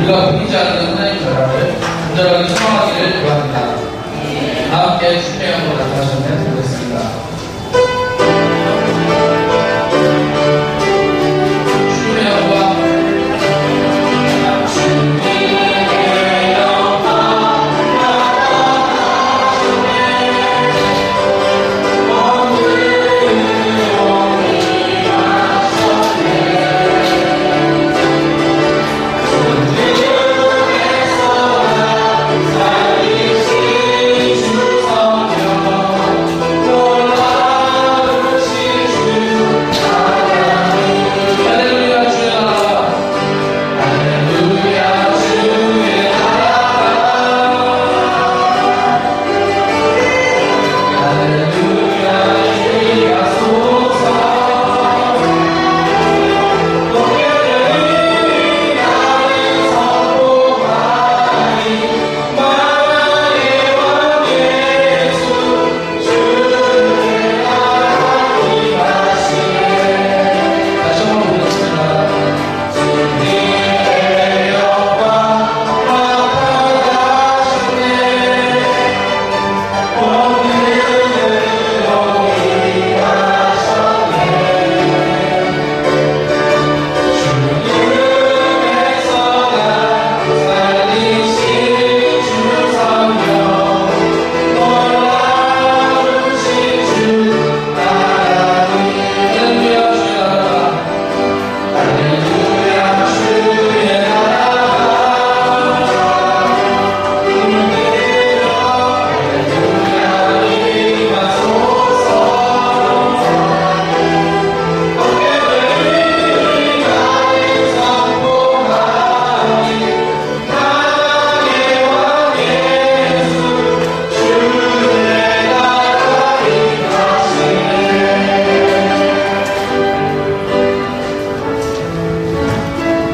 우리가 보이지 않는 하나님의 나라를 간절하게 소망하기를 기도합니다. 다 함께 주님의 영광을 나타나시면 되겠습니다. 주님의 영광,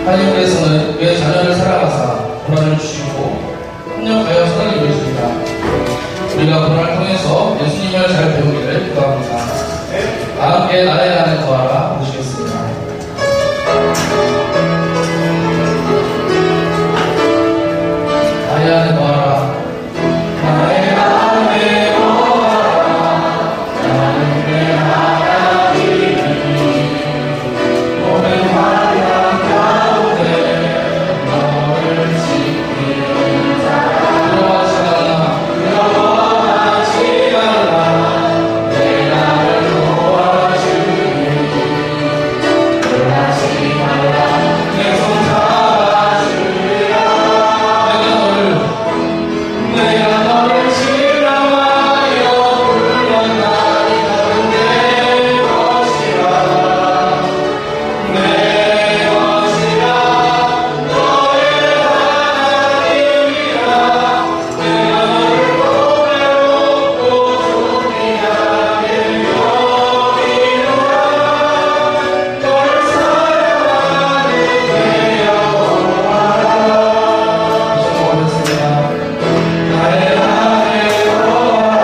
하나님께서는 그의 자녀를 사랑하사 고난을 주시고 협력하여 선을 이루십니다. 우리가 고난을 통해서 예수님을 잘 배우기를 기도합니다. 다 함께 나의 안에 거하라 부르시겠습니다. 나의 안에 거하라. 나의 안에 거하라. 나는 내 하나님이 모든 환난 가운데 너를 지키는 자라. 두려워하지 말라. 내가 너를 도와주리. 놀라지 말라. 내 손 잡아주리라. 내가 너를 지나가여 불러나니 너는 내 것이라. 내 것이라. 너의 하나님이라. 내가 너를 보배롭고 존귀하게 여기노라. 너를 사랑하는 내 여호와라. 나의 안에 거하라.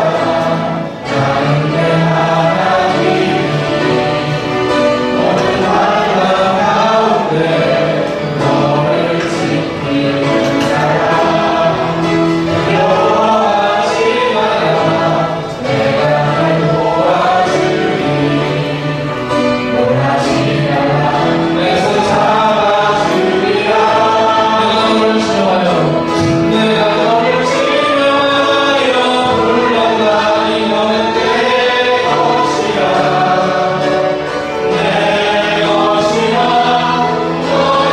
나는 내 하나님이 모든 환난 가운데 너를 지키는 자라. 두려워하지 말라. 내가 널 도와주리. 놀라지 말라. 내 손 잡아주리라. 내가 너를 지명하여 불러나니 너는 내 것이라. 내 것이라. 너의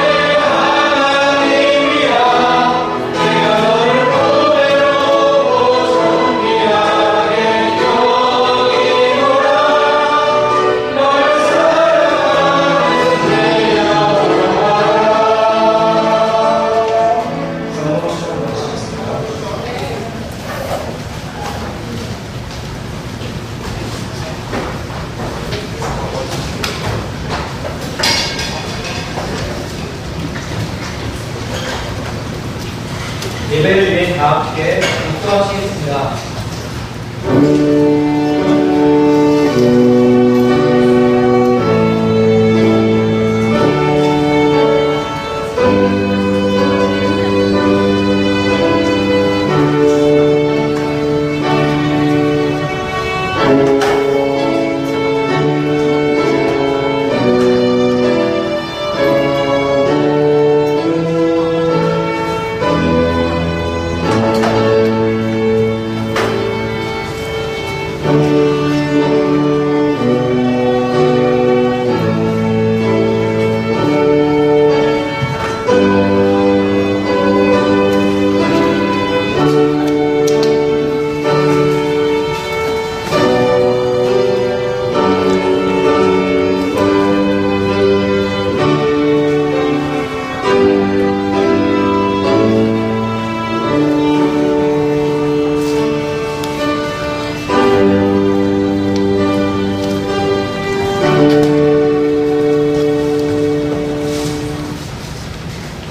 하나님이라. 내가 너를 보배롭고 존귀하게 여기노라. 너를 사랑하는 내 여호와라. 예배를 위해 다 함께 독서하시겠습니다.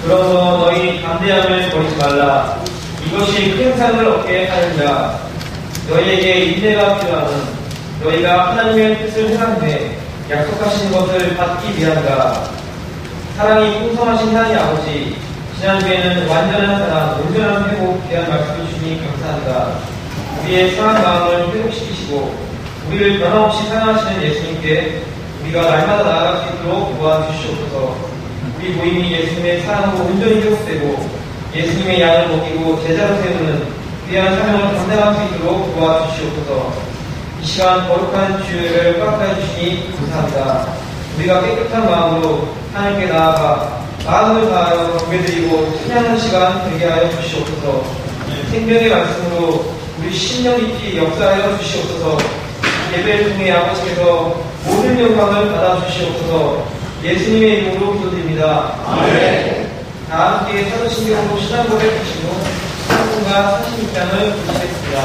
그러므로 너희 담대함을 버리지 말라. 이것이 큰 상을 얻게 하느니라. 너희에게 인내가 필요하는 너희가 하나님의 뜻을 행하는데 약속하신 것을 받기 위함이다. 사랑이 풍성하신 하나님 아버지, 지난주에는 완전한 사랑, 온전한 회복 귀한 말씀을 주시니 감사합니다. 우리의 상한 마음을 회복시키시고 우리를 변함없이 사랑하시는 예수님께 우리가 날마다 나아갈 수 있도록 도와주시옵소서. 우리 모임이 예수님의 사랑으로 온전히 회복되고 예수님의 양을 먹이고 제자로 세우는 귀한 사명을 감당할 수 있도록 도와주시옵소서. 이 시간 거룩한 주일을 꽉하여 주시니 감사합니다. 우리가 깨끗한 마음으로 하나님께 나아가 마음을 다하여 경배드리고 찬양하는 시간 되게 하여 주시옵소서. 생명의 말씀으로 우리 신령 깊이 역사하여 주시옵소서. 예배를 통해 아버지께서 모든 영광을 받아 주시옵소서. 예수님의 이름으로 기도드립니다. 아멘. 다 함께 사도신경으로 신앙 고백 주신 후 상품과 46장을 부르시겠습니다.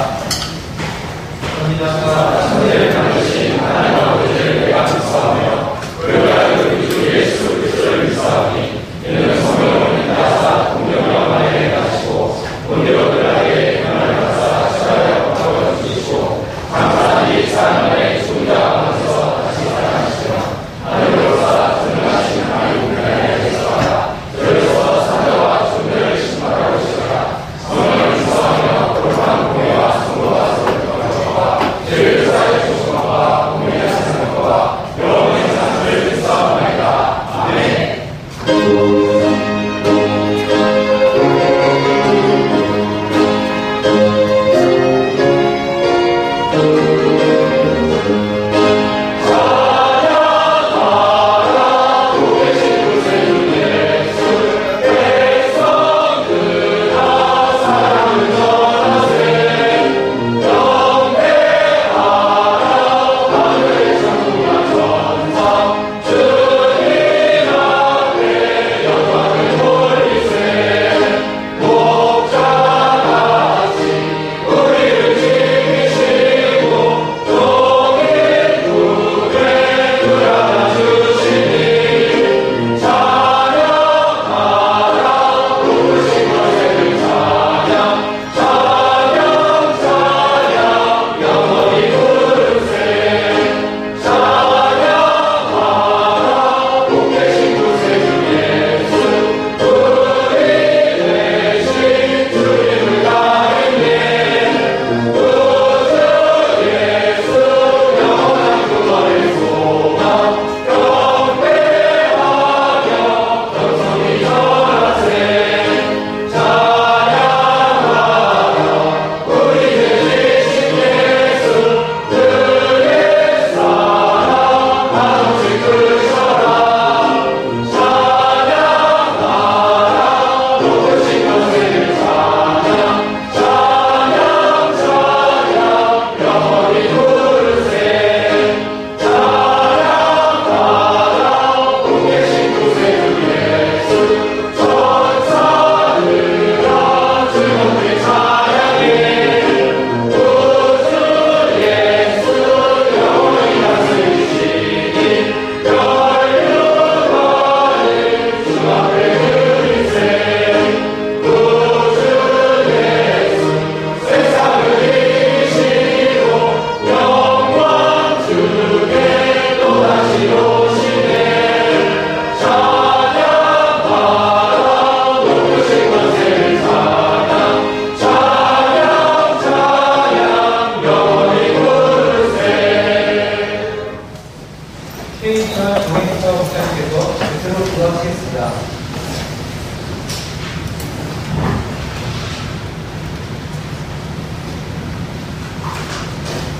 감사합니다. 천대를 만드신 하나님 아버지를 내가 축사하며 그를 위하여 우리 주 예수 그리스도를 믿사오니 이는 성령을 믿나사 공경과 만행에 가시고 본대로들에게 평안을 가사 시간을 바꿔 주시고 감사한 이 사람의 존재하면서 다시 살아나시며 하늘로서 등하신 하나님 은혜에 대해서 들에서 사자와 존재를 신발하고 시작하 성령을 기사하며 거룩한 공예와 성도와 성도와 죄를 사의 조성과 공예의 생명과 영원의 삶을 기사하나이다. 아멘.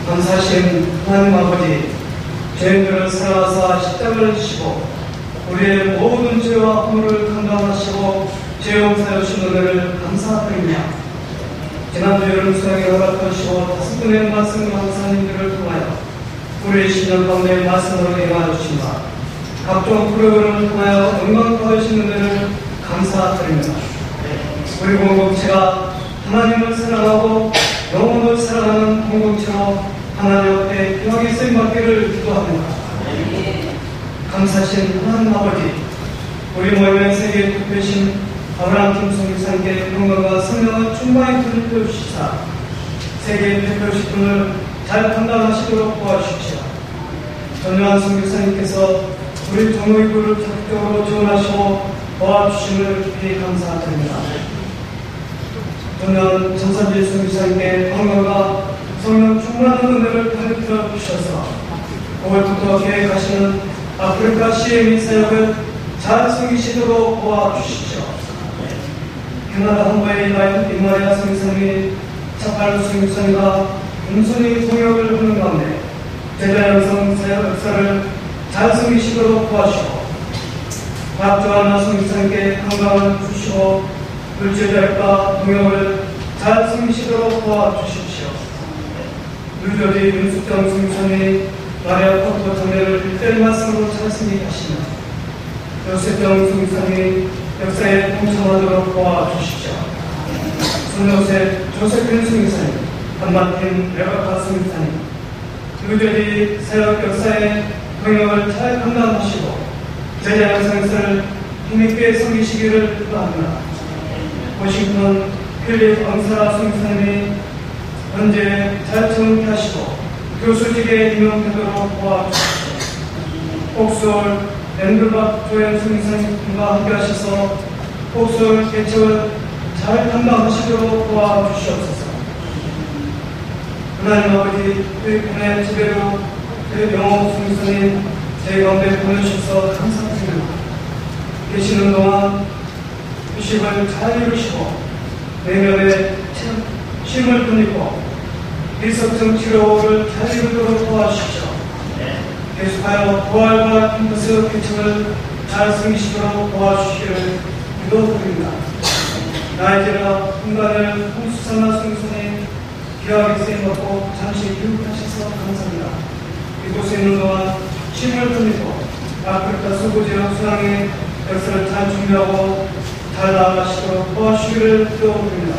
감사하신 하나님 아버지, 죄인들을 사랑하사 십자가를 지시고 우리의 모든 죄와 허물을 감당하시고 죄 용서해 주신 은혜를 감사드리며 지난주 여름 수양에 허락하시고 5분의 말씀 강사님들을 통하여 우리의 신년 가운데 말씀으로 임하여 주신다. 각종 프로그램을 통하여 영광 받으신 은혜를 감사드립니다. 우리 공동체가 하나님을 사랑하고 영혼을 사랑하는 공동체로 하나님 앞에 평하게 쓰임받기를 기도합니다. 감사하신 하나님 아버지, 우리 모임의 세계에 특별신 아브라함 성교사님께 건강과 성령의 충만히 들려 주시사 세계 대표식품을 잘 감당하시도록 도와주십시오. 전요한 성교사님께서 우리 동의부를 적극적으로 지원하시고 도와주심을 깊이 감사드립니다. 전요한 전산지 성교사님께 건강과 성령 충만한 은혜를 가르쳐 주셔서 5월부터 계획하시는 아프리카 CME 사역을 잘 섬기시도록 도와주십시오. 캐나다 한바의 이마리아 성교사님이 차팔로 성교사님과 공손히 동역을 하는 가운데 제자 양성 사역 역사를 잘 섬기시도록 도와주시고 박조하나 성교사님께 건강을 주시고 불제자과 동역을 잘 섬기시도록 도와주십시오. 유조리 윤숙정 성교사님이 마리아 포토 장례를 일대일 말씀으로 잘 섬기하시며 요셉정 성교사님이 역사에 동참하도록 도와주십시오. 손요셉 조세필 성교사님, 한마틴 레바카 성교사님, 유조리 사역 역사의 동역을 잘 감당하시고 제자 양성을 힘있게 섬기시기를 기도합니다. 워싱턴 필립 앙사라 성교사님이 현재 잘 정리하시고 교수직에 임명되도록 도와주십시오. 옥수월 랜드박 조연 성교사님과 함께 하셔서 옥수월 개척을 잘 감당하시도록 도와주시옵소서. 하나님 아버지, 은혜 지대로 영호 성교사님 제 가운데 보내주셔서 감사드립니다. 계시는 동안 휴식을 잘 이루시고 내년에 쉼을 끊이고 일석증 치료를 잘 이루도록 도와주십시오. 계속하여 부활과 캠퍼스 개척을 잘 섬기시도록 도와주시기를 기도드립니다. 나이지라 인간을 홍수산나 성교사님 귀하게 쓰임받고 잠시 교육하셔서 감사합니다. 이곳에 있는 동안 쉼을 끊이고 아프리카 서부지역 순항의 역사를 잘 준비하고 잘 나아가시도록 도와주시기를 기도드립니다.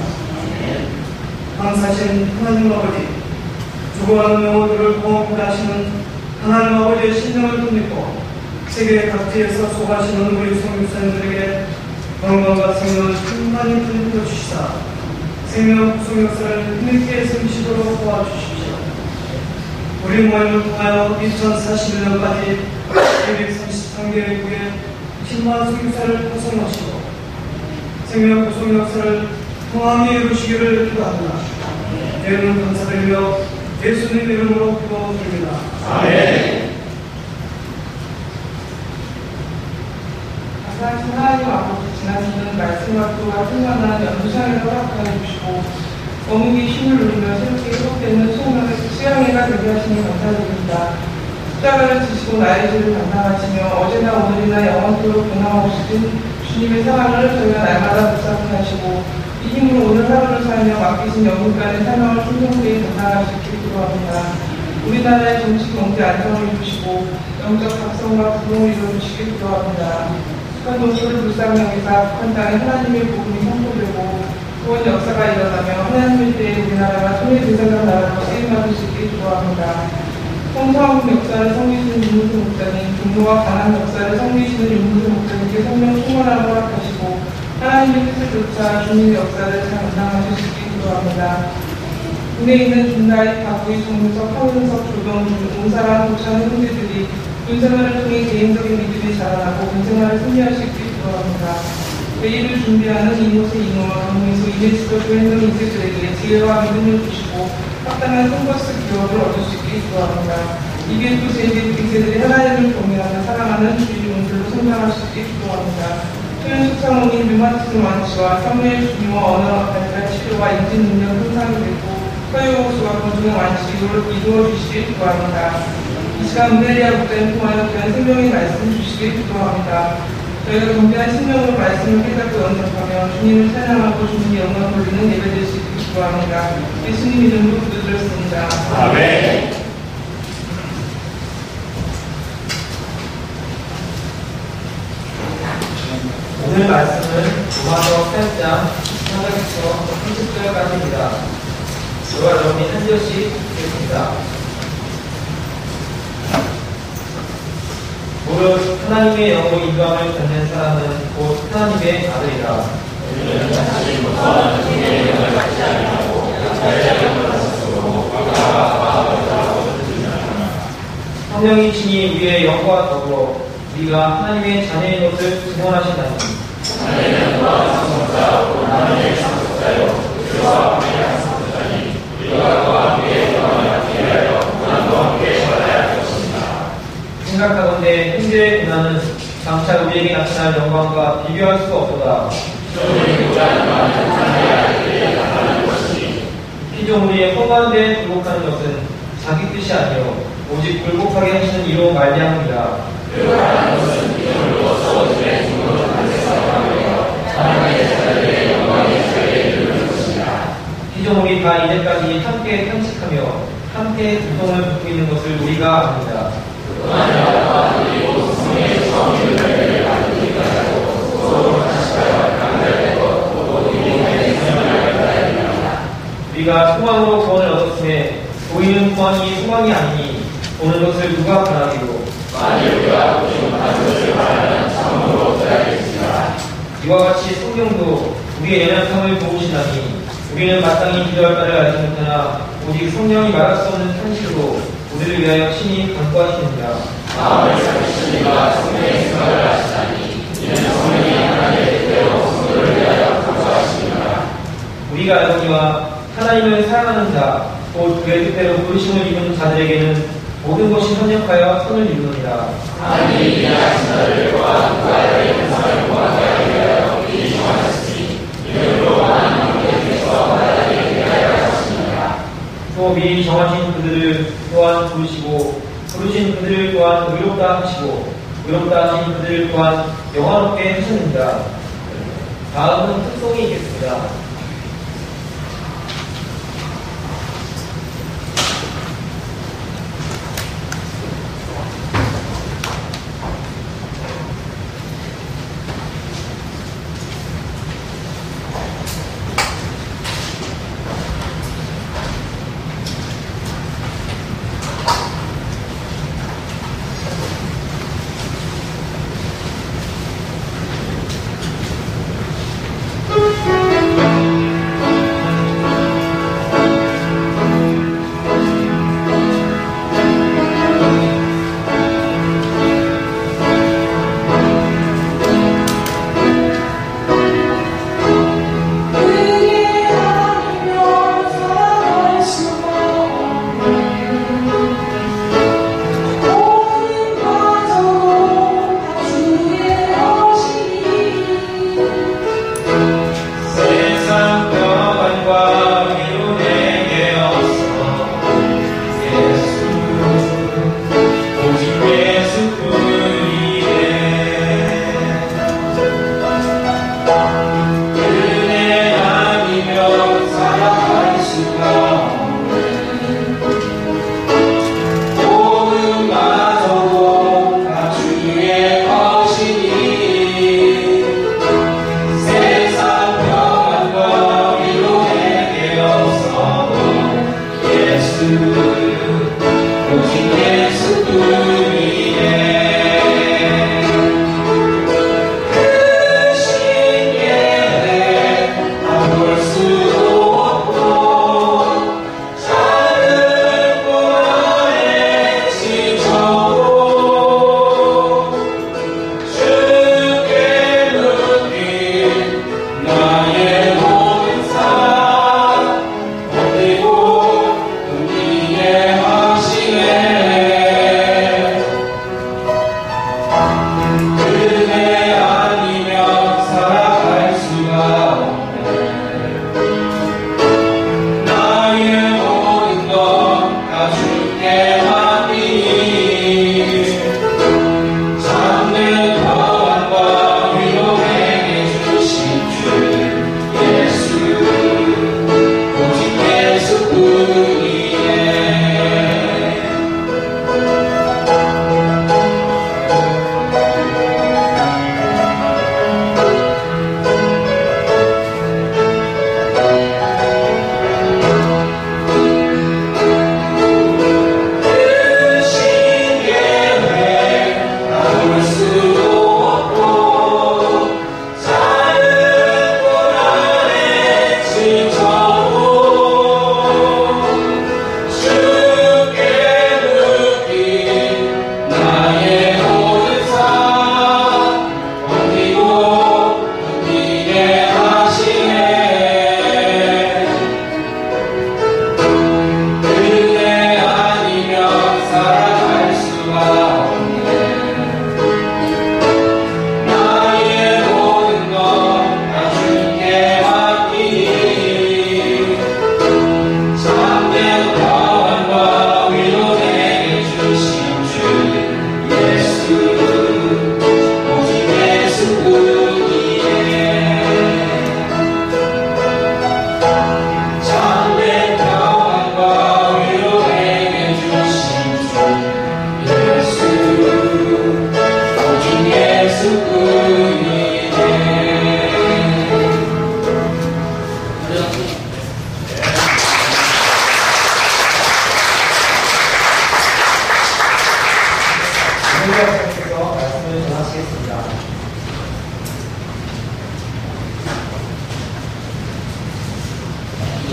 강사신 하나님 아버지, 죽어가는 영혼들을 공업하게 하시는 하나님 아버지의 신령을 믿고 세계 각지에서 수고하시는 우리 성교사님들에게 건강과 생명을 충만히 불려 주시사 생명 구속 역사를 힘있게 섬기시도록 도와주십시오. 우리 모임을 통하여 2041년까지 233개국의 10만 성교사를 구성하시고 생명 구속 역사를 통함이 이루시기를 기도합니다. 예수님 감사드리며 예수님 이름으로 기도드립니다. 아멘. 하나님 아버지, 지나치는 말씀과 또한 충만한 연주상을 허락하여 주시고 어묵이 힘을 누리며 새롭게 회복되는 수양회가 되게 하시니 감사드립니다. 십자가를 지시고 나의 죄를 감당하시며 어제나 오늘이나 영원토록 변함없으신 주님의 사랑을 저희가 날마다 묵상하시고 이 힘으로 오늘 하루를 살며 맡기신 영혼간의 사명을 충성되게 감당하시길 기도합니다. 우리나라의 정치 경제 안정을 주시고 영적 각성과 부흥을 이루어주시길 기도합니다. 북한 동포를 불쌍히 여기사 북한 땅에 하나님의 복음이 선포되고 구원 역사가 일어나며 하나님의 때에 우리나라가 손의 대상한 나라로 쓰임받을 수 있게 기도합니다. 성서학국 역사를 섬기시는 윤무수 목사님, 분노와 가난 역사를 섬기시는 윤무수 목사님께 성령 충만함을 허락하시고 하나님의 뜻을 쫓아 주님의 역사를 잘 감당하실 수 있게 기도합니다. 군에 있는 김나희, 박구희, 정문석, 황은석, 조동준, 온사랑, 고찬 형제들이 군생활을 통해 개인적인 믿음이 자라나고 군생활을 승리할 수 있게 기도합니다. 회의를 준비하는 이곳의 인호와 강민수, 이메스터 조행동 인재들에게 지혜와 믿음을 주시고 합당한 선거스 기업을 얻을 수 있게 기도합니다. 이ቤ도 제비 인재들이 하나님을 경외하며 사랑하는 주의 용들로 성장할 수 있게 기도합니다. 소연숙 사모님 류마티즘 완치와 사무엘 주님과 언어 발달 치료와 인지 능력 향상이 되고 서유옥수와 건중의 완치를 이루어 주시길 기도합니다. 이 시간 은혜리아 목사님 통하여 귀한 생명의 말씀 주시길 기도합니다. 저희가 경배한 신명으로 말씀을 깨닫고 연습하며 주님을 찬양하고 주님의 영광 돌리는 예배 될 수 있게 기도합니다. 예수님 이름으로 기도드렸습니다. 아멘. 오늘 말씀은 로마서 8장 14절부터 30절까지입니다. 저와 여러분이 한 절씩 읽겠습니다. 무릇 하나님의 영으로 인도함을 받는 사람은 곧 하나님의 아들이라. 성령이 친히 우리의 영과 더불어 우리가 하나님의 자녀인 것을 증언하신다니 생각하건대 현재의 고난은 장차 우리에게 나타날 영광과 비교할 수가 없도다. 피조물이 험한 데에 굴복하는 것은 자기 뜻이 아니요 오직 굴복하게 하시는 이로 말미암습니다. 피조물이 다 이제까지 함께 탄식하며 함께 고통을 겪고 있는 것을 우리가 압니다. 우리가 소망으로 구원을 얻었음에 보이는 소망이 소망이 아니니 보는 것을 누가 바라기로 이와 같이 성경도 우리의 연약함을 도우시다니 우리는 마땅히 기도할 바를 알지 못하나 오직 성령이 말할 수 없는 탄식으로 우리를 위하여 친히 간구하시느니라. 마음을 삼키시니가 성령의 생각을 하시다니 이는 성령이 하나님의 뜻대로 성도를 위하여 간구하시느니라. 우리가 알거니와 하나님을 사랑하는 자, 곧 그의 뜻대로 부르심을 입은 자들에게는 모든 것이 협력하여 선을 이루느니라. 하나님이 이해하신 자를 또한 그 아들의 형상을 공하게 하여 미리 정하셨으니 이름으로 하나님께서 하나님을 위하여 하시느니라. 또 미리 정하신 그들을 또한 부르시고 부르신 그들을 또한 의롭다 하시고 의롭다 하신 그들을 또한 영화롭게 하셨느니라. 다음은 특송이 있겠습니다.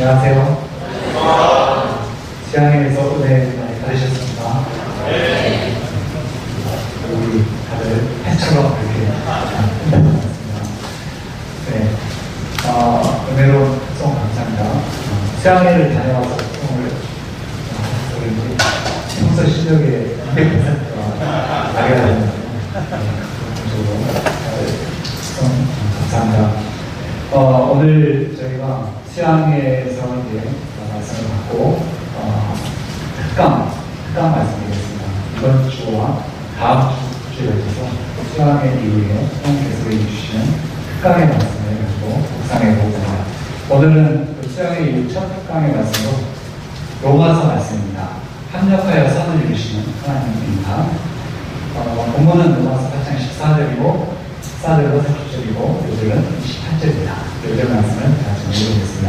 안녕하세요. 지향에서 은혜 많이 받으셨습니다. 우리 다들 해처럼 이렇게 받았습니다. 네. 은혜로운 송 감사합니다. 지향회를 다녀와서 송을 우리 평소 실력의 200%가 나가야 되는 송 감사합니다. 오늘 저희가 수양회에서 이제 말씀을 받고 특강 말씀드리겠습니다. 이번 주와 다음 주에 걸쳐서 수양회 이후에 하나님께서 해주시는 특강의 말씀을 가지고 묵상해 보겠습니다. 오늘은 그 수양회 이후 첫 특강의 말씀으로 로마서 말씀입니다. 합력하여 선을 이루시는 하나님입니다. 본문은 로마서 8장 14절이고 14절로 30절이고 요절은 28절입니다. 요절 말씀을 같이 읽어보겠습니다.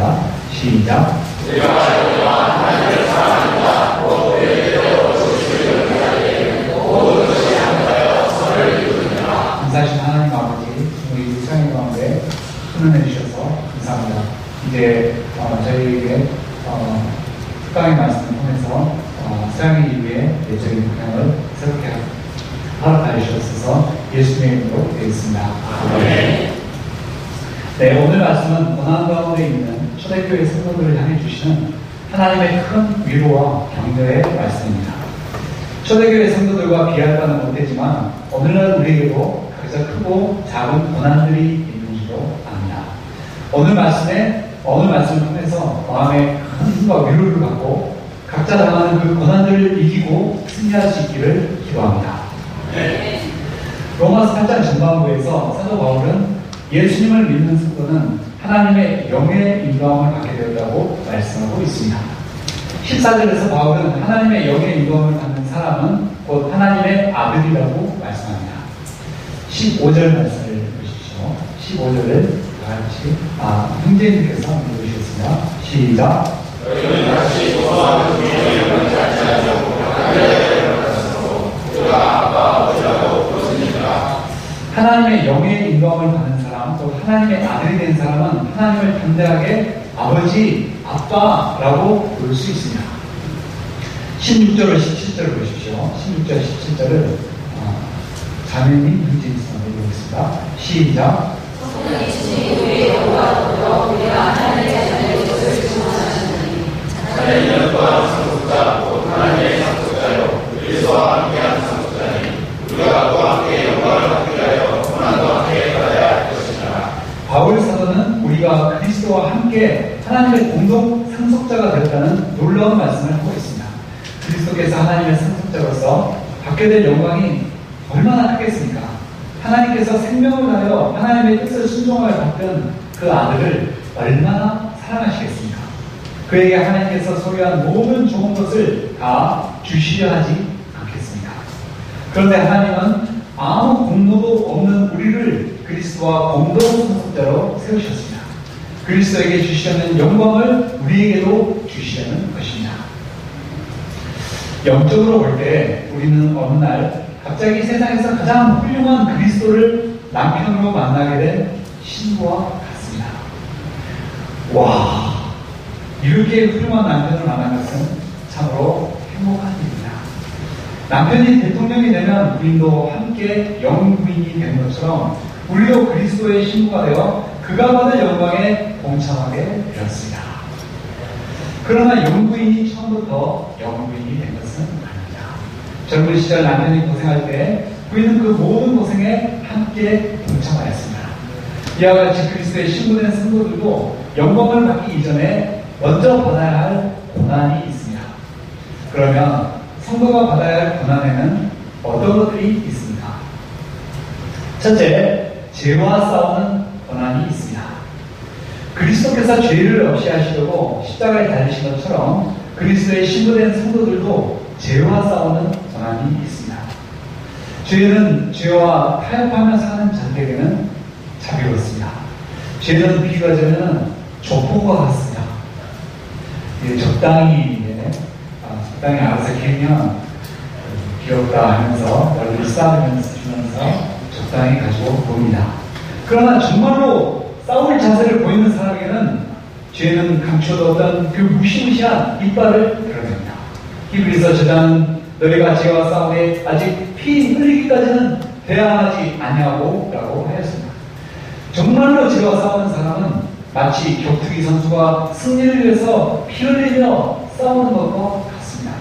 시작. 감사하신 하나님 아버지, 우리 수양회 가운데 훈련해 주셔서 감사합니다. 이제 저희에게 특강의 말씀을 통해서 수양회 이후에 예정의 방향을 새롭게 허락하여 주셔서 예수님의 이름으로 되겠습니다. 네, 오늘 말씀은 고난 가운데 있는 초대교회 성도들을 향해 주시는 하나님의 큰 위로와 격려의 말씀입니다. 초대교회 성도들과 비할 바는 못되지만 오늘날 우리에게도 각자 크고 작은 고난들이 있는 줄로 압니다. 오늘 말씀을 통해서 마음의 큰 힘과 위로를 받고 각자 당하는 그 고난들을 이기고 승리할 수 있기를 기도합니다. 로마서 8장 전반부에서 사도 바울은 예수님을 믿는 성도는 하나님의 영의 인도함을 받게 되었다고 말씀하고 있습니다. 14절에서 바울은 하나님의 영의 인도함을 받는 사람은 곧 하나님의 아들이라고 말씀합니다. 15절 말씀을 보십시오. 15절을 같이 형제님께서 읽으시겠습니다. 시작. 하나님의 영의 인도함을 받는 사람, 또 하나님의 아들이 된 사람은 하나님을 담대하게 아버지, 아빠라고 부를 수 있습니다. 16절과 17절을 보십시오. 16절, 17절을 자매님 형제님께서 읽어보겠습니다. 시작. 하나님은 또한 상속자, 곧 하나님의 상속자요 그리스도와 함께하는 상속자니 우리가 또 함께 영광을 받기 위하여 고난도 함께 받아야 할 것이니라. 바울 사도는 우리가 그리스도와 함께 하나님의 공동 상속자가 되었다는 놀라운 말씀을 하고 있습니다. 그리스도께서 하나님의 상속자로서 받게 될 영광이 얼마나 크겠습니까? 하나님께서 생명을 다하여 하나님의 뜻을 순종하여 받던 그 아들을 얼마나 사랑하시겠습니까? 그에게 하나님께서 소유한 모든 좋은 것을 다 주시려 하지 않겠습니까? 그런데 하나님은 아무 공로도 없는 우리를 그리스도와 공동 상속자로 세우셨습니다. 그리스도에게 주시려는 영광을 우리에게도 주시려는 것입니다. 영적으로 볼 때 우리는 어느 날 갑자기 세상에서 가장 훌륭한 그리스도를 남편으로 만나게 된 신부와 같습니다. 와, 이렇게 훌륭한 남편을 만난 것은 참으로 행복한 일입니다. 남편이 대통령이 되면 우리도 함께 영부인이 된 것처럼 우리도 그리스도의 신부가 되어 그가 받을 영광에 동참하게 되었습니다. 그러나 영부인이 처음부터 영부인이 된 것은 아닙니다. 젊은 시절 남편이 고생할 때 부인은 그 모든 고생에 함께 동참하였습니다. 이와 같이 그리스도의 신부된 성도들도 영광을 받기 이전에 먼저 받아야 할 고난이 있습니다. 그러면 성도가 받아야 할 고난에는 어떤 것들이 있습니까? 첫째, 죄와 싸우는 고난이 있습니다. 그리스도께서 죄를 없이 하시려고 십자가에 달리신 것처럼 그리스도의 신부된 성도들도 죄와 싸우는 고난이 있습니다. 죄는 죄와 타협하며 사는 자들에게는 자비롭습니다. 죄는 비유하자면 조폭과 같습니다. 적당히 알아서 캐면 귀엽다 하면서 얼굴 싸우면서 주면서 적당히 가지고 봅니다. 그러나 정말로 싸울 자세를 보이는 사람에게는 죄는 감춰뒀던 그 무시무시한 이빨을 드러냅니다. 히브리서 저자는 너희가 죄와 싸우되 아직 피 흘리기까지는 대항하지 아니하고 라고 하였습니다. 정말로 죄와 싸우는 사람은 마치 격투기 선수가 승리를 위해서 피 흘리며 싸우는 것과 같습니다.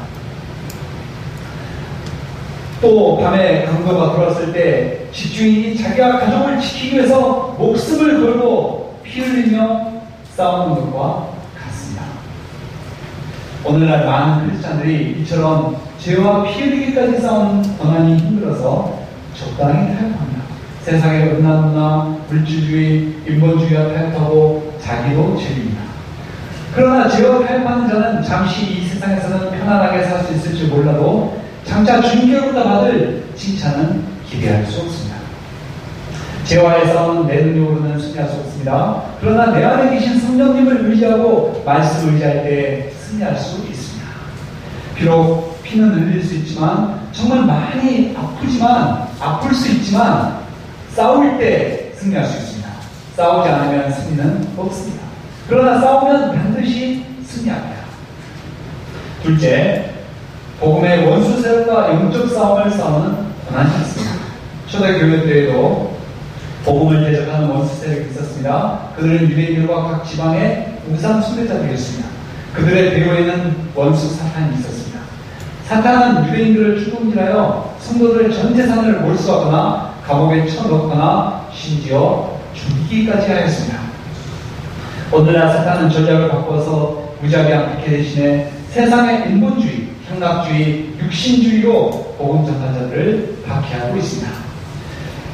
또 밤에 강도가 들어왔을 때 집주인이 자기가 가족을 지키기 위해서 목숨을 걸고 피 흘리며 싸우는 것과 같습니다. 오늘날 많은 크리스찬들이 이처럼 죄와 피 흘리기까지 싸우는 고난이 힘들어서 적당히 타협합니다. 세상의 음란 문화, 물질주의, 인본주의와 타협하고 자기도 죄입니다. 그러나 죄와 타협하는 자는 잠시 이 세상에서는 편안하게 살 수 있을지 몰라도 장차 주님께로부터 받을 칭찬은 기대할 수 없습니다. 죄와의 싸움은 내 능력으로는 승리할 수 없습니다. 그러나 내 안에 계신 성령님을 의지하고 말씀을 의지할 때 승리할 수 있습니다. 비록 피는 흘릴 수 있지만 정말 많이 아플 수 있지만 싸울 때 승리할 수 있습니다. 싸우지 않으면 승리는 없습니다. 그러나 싸우면 반드시 승리합니다. 둘째, 복음의 원수 세력과 영적 싸움을 싸우는 고난이 있습니다. 초대교회 때에도 복음을 대적하는 원수 세력이 있었습니다. 그들은 유대인들과 각 지방의 우상 숭배자들이었습니다. 그들의 배후에는 원수 사탄이 있었습니다. 사탄은 유대인들을 추궁질하여 성도들의 전 재산을 몰수하거나 감옥에 쳐넣거나 심지어 죽이기까지 하였습니다. 오늘날 사탄은 전략을 바꿔서 무자비한 박해 대신에 세상의 인본주의, 향락주의, 육신주의로 복음 전파자들을 박해하고 있습니다.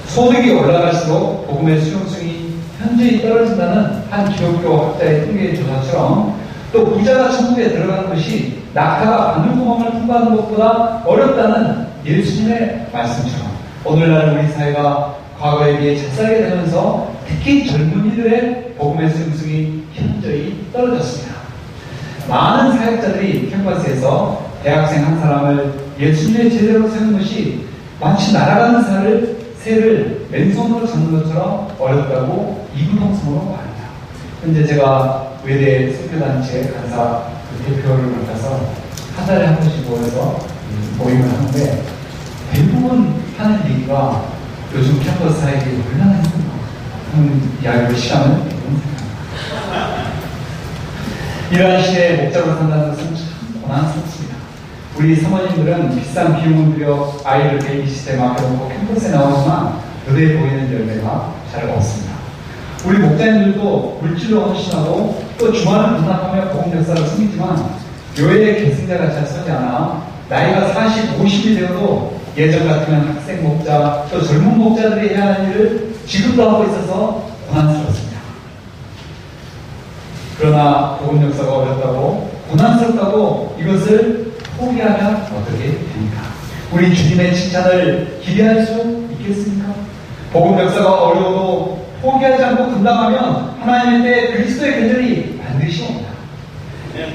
소득이 올라갈수록 복음의 수용성이 현저히 떨어진다는 한 기독교 학자의 통계 조사처럼 또 부자가 천국에 들어가는 것이 낙타가 바늘구멍을 통과하는 것보다 어렵다는 예수님의 말씀처럼 오늘날 우리 사회가 과거에 비해 젖살게 되면서 특히 젊은이들의 복음의 수용성이 현저히 떨어졌습니다. 많은 사역자들이 캠퍼스에서 대학생 한 사람을 예수님의 제대로 세우는 것이 마치 날아가는 새를 맨손으로 잡는 것처럼 어렵다고 이구동성으로 말합니다. 현재 제가 외대 선교단체 간사 대표를 맡아서 한 달에 한 번씩 모여서 모임을 하는데 대부분 하는 얘기가 요즘 캠퍼스 사역이 얼마나 힘든가 하는 이야기를 시간을 대부분 생각합니다. 이러한 시대에 목자로 산다는 것은 참 고난스럽습니다. 우리 사모님들은 비싼 비용을 들여 아이를 베이비시스템에 맡겨놓고 캠퍼스에 나오지만 눈에 보이는 열매가 잘 없습니다. 우리 목자님들도 물질로 헌신하고 또 주말을 분납하며 복음 역사를 섬기지만 교회의 계승자가 잘 서지 않아 나이가 40, 50이 되어도 예전 같으면 학생 목자 또 젊은 목자들이 해야 하는 일을 지금도 하고 있어서 고난스럽습니다. 그러나 복음 역사가 어렵다고 고난스럽다고 이것을 포기하면 어떻게 됩니까? 우리 주님의 칭찬을 기대할 수 있겠습니까? 복음 역사가 어려워도 포기하지 않고 감당하면 하나님의 때에 그리스도의 계절이 반드시 옵니다.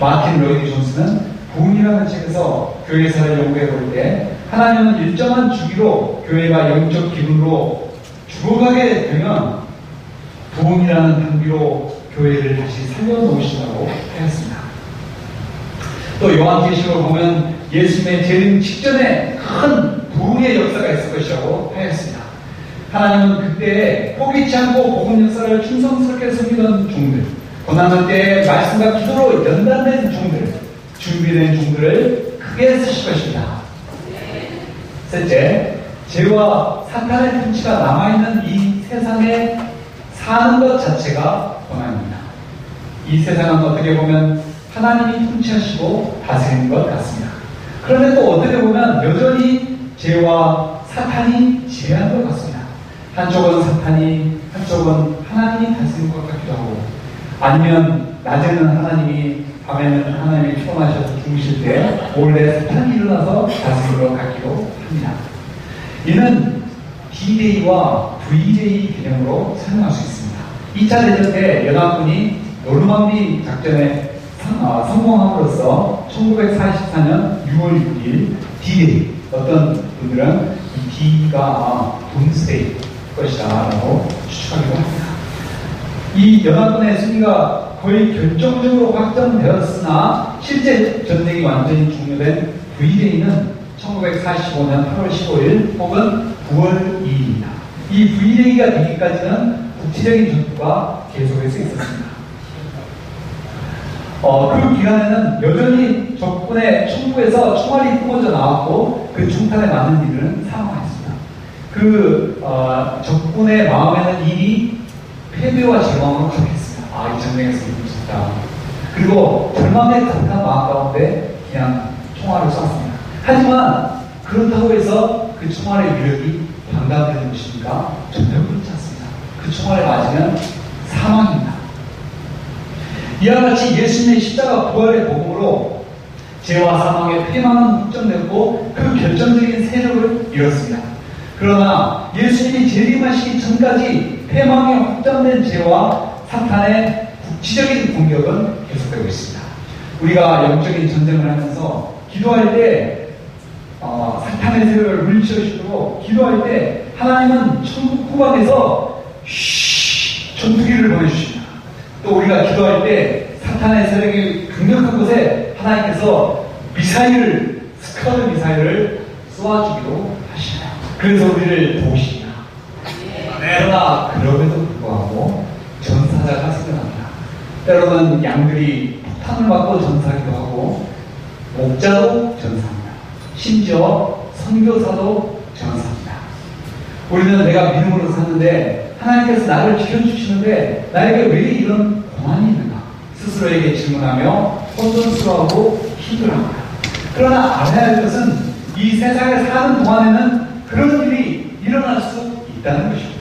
마틴 로이드 존스는 부흥이라는 책에서 교회사를 연구해 볼 때 하나님은 일정한 주기로 교회가 영적 기분으로 죽어가게 되면 부흥이라는 단비로 교회를 다시 살려놓으신다고 하였습니다. 또 요한계시록을 보면 예수님의 재림 직전에 큰 부흥의 역사가 있을 것이라고 하였습니다. 하나님은 그때에 포기치 않고 복음 역사를 충성스럽게 섬기던 종들, 고난의 때에 말씀과 기도로 연단된 종들, 준비된 종들을 크게 쓰실 것입니다. 셋째, 죄와 사탄의 통치가 남아있는 이 세상에 사는 것 자체가 고난입니다. 이 세상은 어떻게 보면 하나님이 통치하시고 다스리는 것 같습니다. 그런데 또 어떻게 보면 여전히 죄와 사탄이 지배하는 것 같습니다. 한쪽은 사탄이, 한쪽은 하나님이 다스리는 것 같기도 하고, 아니면 낮에는 하나님이, 밤에는 하나님이 피곤하셔서 주무실 때 몰래 사탄이 일어나서 다스리는 것 같기도 합니다. 이는 D-Day와 V-Day 개념으로 설명할 수 있습니다. 2차 대전 때 연합군이 노르망디 작전에 성공함으로써 1944년 6월 6일 D-Day, 어떤 분들은 이 D가 아마 돔스데이 것이다 라고 추측하기도 합니다. 이 연합군의 승리가 거의 결정적으로 확정되었으나 실제 전쟁이 완전히 종료된 V-Day는 1945년 8월 15일 혹은 9월 2일입니다. 이 V-Day가 되기까지는 국지적인 전투가 계속해서 있었습니다. 그 기간에는 여전히 적군의 총구에서 총알이 뿜어져 나왔고 그 총탄에 맞는 이들은 사망했습니다. 적군의 마음에는 이미 패배와 절망으로 가득했습니다. 이 전쟁에서 이겼다. 그리고 절망의 가득한 마음 가운데 그냥 총알을 쐈습니다. 하지만 그렇다고 해서 그 총알의 위력이 반감되는 것입니까? 전혀 그렇지 않습니다. 그 총알에 맞으면 사망입니다. 이와 같이 예수님의 십자가 부활의 복음으로 죄와 사망의 패망은 확정되고 그 결정적인 세력을 이뤘습니다. 그러나 예수님이 재림하시기 전까지 패망이 확정된 죄와 사탄의 국지적인 공격은 계속되고 있습니다. 우리가 영적인 전쟁을 하면서 기도할 때 사탄의 세력을 물리쳐주도록 기도할 때 하나님은 천국 후방에서 전투기를 보내주십니다. 또 우리가 기도할 때 사탄의 세력이 강력한 곳에 하나님께서 스카드 미사일을 쏘아주기도 하시나요? 그래서 우리를 도우십니다. 그러나 그럼에도 불구하고 전사자가 생겨납니다. 때로는 양들이 폭탄을 맞고 전사하기도 하고 목자도 전사합니다. 심지어 선교사도 전사합니다. 우리는 내가 믿음으로 사는데 하나님께서 나를 지켜주시는데 나에게 왜 이런 고난이 있는가? 스스로에게 질문하며 혼돈스러워하고 힘들어합니다. 그러나 알아야 할 것은 이 세상에 사는 동안에는 그런 일이 일어날 수 있다는 것입니다.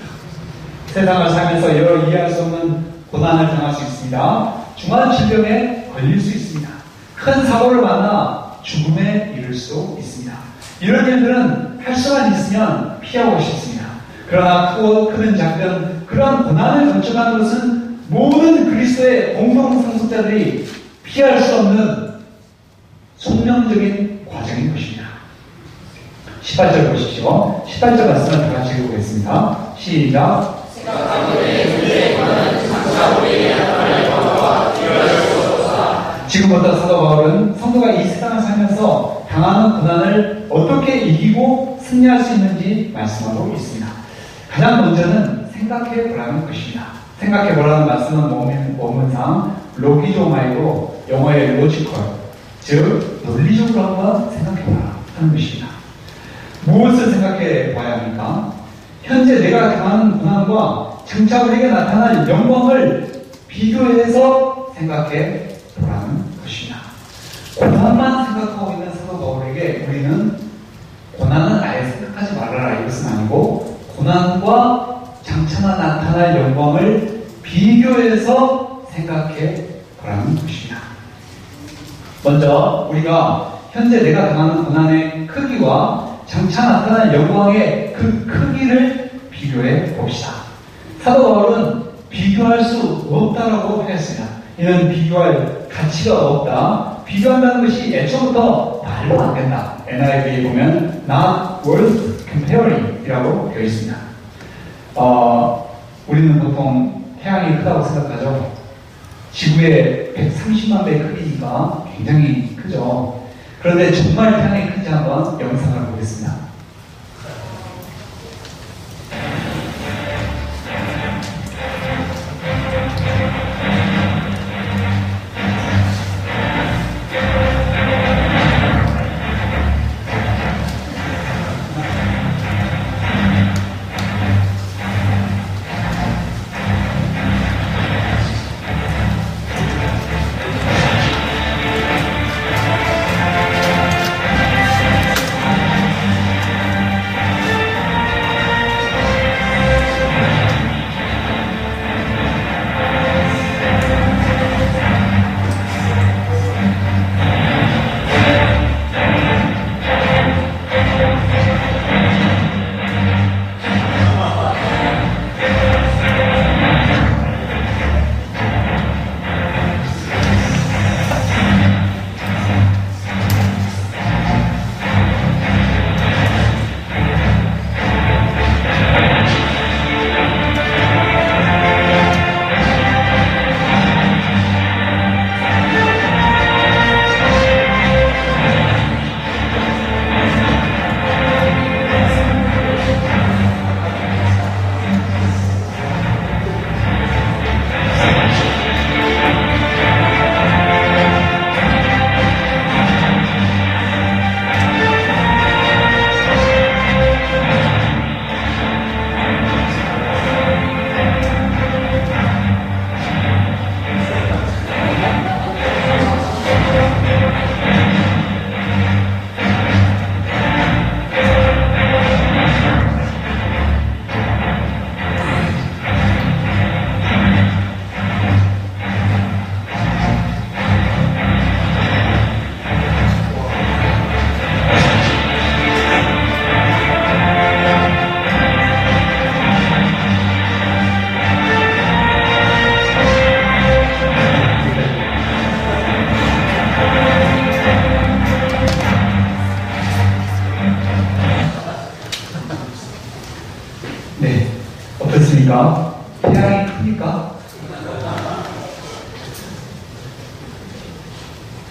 세상을 살면서 여러 이해할 수 없는 고난을 당할 수 있습니다. 중한 질병에 걸릴 수 있습니다. 큰 사고를 만나 죽음에 이를 수도 있습니다. 이런 일들은 할 수만 있으면 피하고 싶습니다. 그러나 크든 작든 그러한 고난을 거쳐가는 것은 모든 그리스도의 공동 상속자들이 피할 수 없는 숙명적인 과정인 것입니다. 18절 보십시오. 18절 말씀을 다 같이 읽어보겠습니다. 시작. 지금부터 사도 바울은 성도가 이 세상을 살면서 당하는 고난을 어떻게 이기고 승리할 수 있는지 말씀하고 있습니다. 가장 먼저는 생각해 보라는 것입니다. 생각해 보라는 말씀은 원문상 로기조마이고 영어의 로지컬, 즉 논리적으로 한번 생각해 보라 하는 것입니다. 무엇을 생각해 봐야 합니까? 현재 내가 당하는 고난과 장차 우리에게 나타날 영광을 비교해서 생각해 보라는 것입니다. 고난만 생각하고 있는 사도 바울에게 우리는 고난은 아예 생각하지 말아라 이것은 아니고 고난과 장차나 나타날 영광을 비교해서 생각해 보라는 것입니다. 먼저 우리가 현재 내가 당하는 고난의 크기와 장차 나타날 영광의 그 크기를 비교해 봅시다. 사도 바울은 비교할 수 없다라고 하였습니다. 이는 비교할 가치가 없다. 비교한다는 것이 애초부터 말로 안 된다. NIV에 보면 not worth comparing 이라고 되어 있습니다. 우리는 보통 태양이 크다고 생각하죠. 지구의 130만 배 크기니까 굉장히 크죠. 그런데 정말 태양이 큰지 한번 영상을 보겠습니다.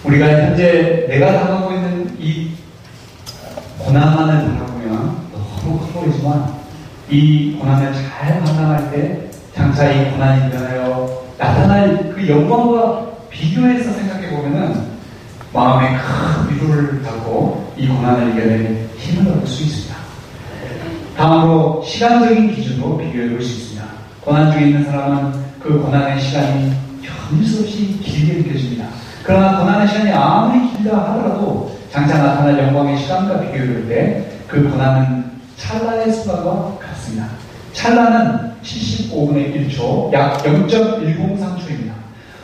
우리가 현재 내가 당하고 있는 이 고난만을 바라보면 너무 커 보이지만 이 고난을 잘 감당할 때 장차 이 고난이 변하여 나타날 그 영광과 비교해서 생각해 보면은 마음에 큰 위로를 받고 이 고난을 이겨낼 힘을 얻을 수 있습니다. 다음으로 시간적인 기준으로 비교해 볼 수 있습니다. 고난 중에 있는 사람은 그 고난의 시간이 견딜 수 없이 길게 느껴집니다. 그러나 고난의 시간이 아무리 길다 하더라도 장차 나타날 영광의 시간과 비교해 볼 때 그 고난은 찰나의 수단과 같습니다. 찰나는 75분의 1초, 약 0.103초입니다.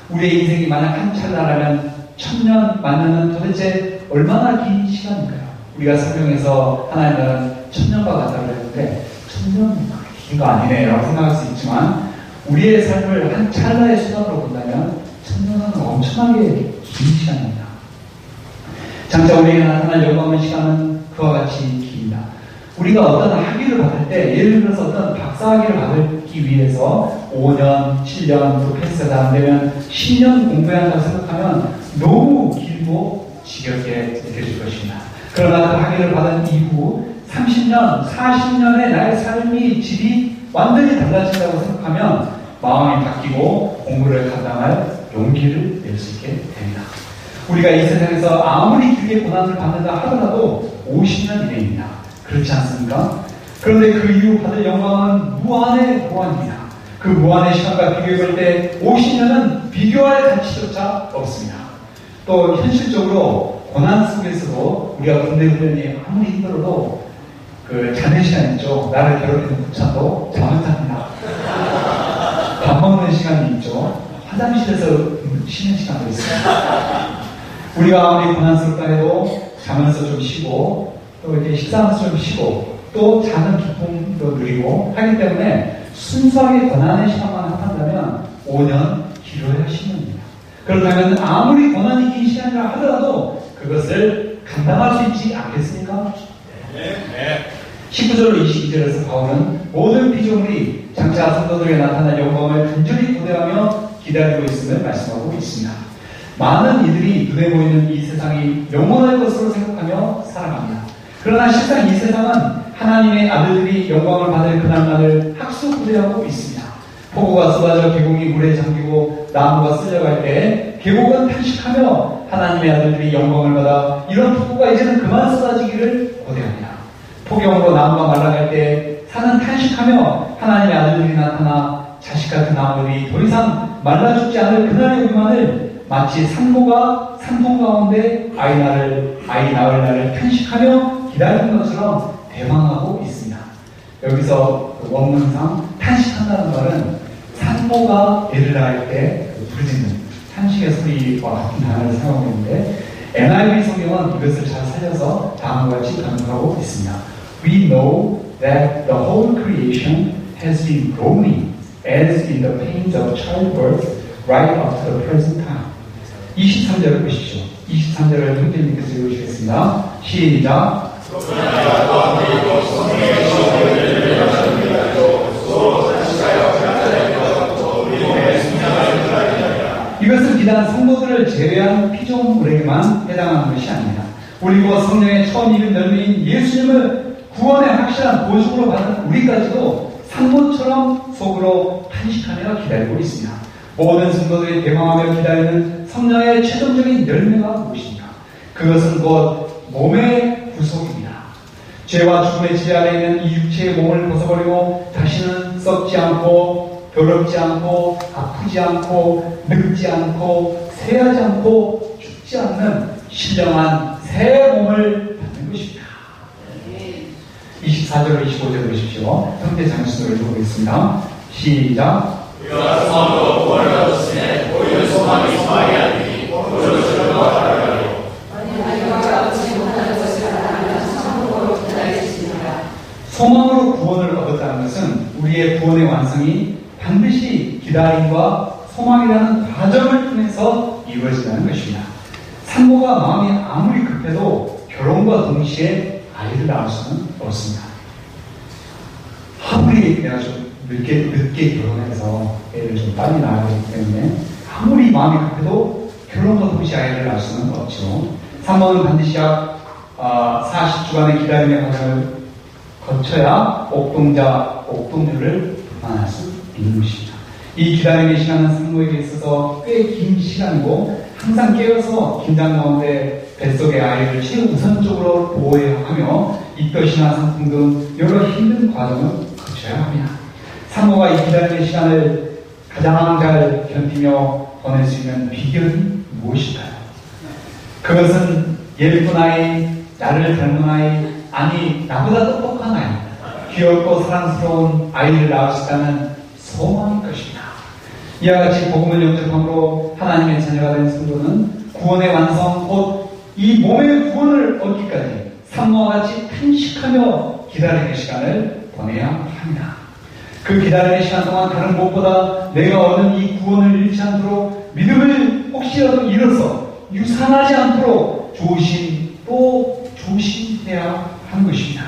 우리의 인생이 만약 한 찰나라면 1000년, 만년은 도대체 얼마나 긴 시간일까요? 우리가 성경에서 하나님 나라는 1000년과 같다고 했는데 1000년 긴 거 아니네 라고 생각할 수 있지만 우리의 삶을 한 찰나의 수단으로 본다면 1000년은 엄청나게 긴 시간입니다. 장차 우리에게 나타날 영광의 시간은 그와 같이 깁니다. 우리가 어떤 학위를 받을 때 예를 들어서 어떤 박사학위를 받기 위해서 5년, 7년 또 패스가 안 되면 10년 공부해야 한다고 생각하면 너무 길고 지겹게 느껴질 것입니다. 그러나 그 학위를 받은 이후 30년, 40년의 나의 삶이 질이 완전히 달라진다고 생각하면 마음이 바뀌고 공부를 감당할 용기를 낼 수 있게 됩니다. 우리가 이 세상에서 아무리 길게 고난을 받는다 하더라도 50년 이내입니다. 그렇지 않습니까? 그런데 그 이후 받을 영광은 무한의 보안입니다. 그 무한의 시간과 비교해 볼 때 50년은 비교할 가치조차 없습니다. 또 현실적으로 고난 속에서도 우리가 군대 훈련이 아무리 힘들어도 그 자는 시간 있죠. 나를 괴롭히는 국찬도 잠을 탑니다. 밥 먹는 시간이 있죠. 화장실에서 쉬는 시간도 있습니다. 우리가 아무리 고난스럽다 해도 자면서 좀 쉬고 또 이렇게 식사하면서 좀 쉬고 또 자는 기쁨도 누리고 하기 때문에 순수하게 고난의 시간만 합한다면 5년 길어야 10년입니다. 그렇다면 아무리 고난이 긴 시간이라 하더라도 그것을 감당할 수 있지 않겠습니까? 네. 19절로 22절에서 바울은 모든 피조물이 장차 성도들에게 나타날 영광을 간절히 고대하며 기다리고 있음을 말씀하고 있습니다. 많은 이들이 눈에 보이는 이 세상이 영원할 것으로 생각하며 살아갑니다. 그러나 실상 이 세상은 하나님의 아들들이 영광을 받을 그날만을 학수고대하고 있습니다. 폭우가 쏟아져 계곡이 물에 잠기고 나무가 쓸려갈 때 계곡은 탄식하며 하나님의 아들들이 영광을 받아 이런 폭우가 이제는 그만 쏟아지기를 고대합니다. 폭염으로 나무가 말라갈 때 산은 탄식하며 하나님의 아들들이 나타나 자식 같은 나무들이 더 이상 말라 죽지 않을 그날의 오기만을 마치 산모가 산동 가운데 아이 낳을 날을 탄식하며 기다리는 것처럼 대망하고 있습니다. 여기서 그 원문상 탄식한다는 말은 산모가 애를 낳을 때 부르짖는 탄식의 소리와 같은 단어를 사용하고 있는데 NIV 성경은 이것을 잘 살려서 다음과 같이 강조하고 있습니다. We know that the whole creation has been groaning as in the pains of childbirth right up to the present time. 23절을 보십시오. 23절을 형제님께서 읽으시겠습니다. 시작. 이것은 비단 성도들을 제외한 피조물에게만 해당하는 것이 아닙니다. 우리고 성령의 처음 입은 열매인 예수님을 구원의 확실한 보증으로 받은 우리까지도 산모처럼 속으로 탄식하며 기다리고 있습니다. 모든 성도들이 대망하며 기다리는 성령의 최종적인 열매가 무엇입니까? 그것은 곧 몸의 구속입니다. 죄와 죽음의 지배 아래 있는 이 육체의 몸을 벗어버리고 다시는 썩지 않고 더럽지 않고 아프지 않고 늙지 않고 쇠하지 않고 죽지 않는 신령한 새 몸을 받는 것입니다. 24절로 25절을 보십시오. 형제 장신으로 읽어보겠습니다. 시작. 우리가 소망으로 구원을 얻었으니 우리는 소망이 소망이 아니니 오늘 주님과 따라가요. 소망으로 구원을 얻었다는 것은 우리의 구원의 완성이 반드시 기다림과 소망이라는 과정을 통해서 이루어진다는 것입니다. 산모가 마음이 아무리 급해도 결혼과 동시에 아이를 낳을 수는 없습니다. 아무리 내가 좀 늦게 결혼해서 애를 좀 빨리 낳아야 되기 때문에 아무리 마음이 급해도 결혼과 동시에 아이를 낳을 수는 없죠. 산모는 반드시 약 40주간의 기다림의 과정을 거쳐야 옥동류를 분만할 수 있는 것입니다. 이 기다림의 시간은 산모에게 있어서 꽤 긴 시간이고 항상 깨어서 긴장 가운데 뱃속의 아이를 최우선적으로 보호해야 하며 입덧이나 상품 등 여러 힘든 과정을 거쳐야 합니다. 산모가 이 기다림의 시간을 가장 잘 견디며 보낼 수 있는 비결이 무엇일까요? 그것은 예쁜 아이, 나를 닮은 아이, 아니 나보다 똑똑한 아이, 귀엽고 사랑스러운 아이를 낳을 수 있다는 소망일 것입니다. 이와 같이 복음을 영접함으로 하나님의 자녀가 된 성도는 구원의 완성, 곧 이 몸의 구원을 얻기까지 산모와 같이 탄식하며 기다리는 시간을 보내야 합니다. 그 기다림의 시간 동안 다른 무엇보다 내가 얻은 이 구원을 잃지 않도록 믿음을 혹시라도 잃어서 유산하지 않도록 조심해야 하는 것입니다.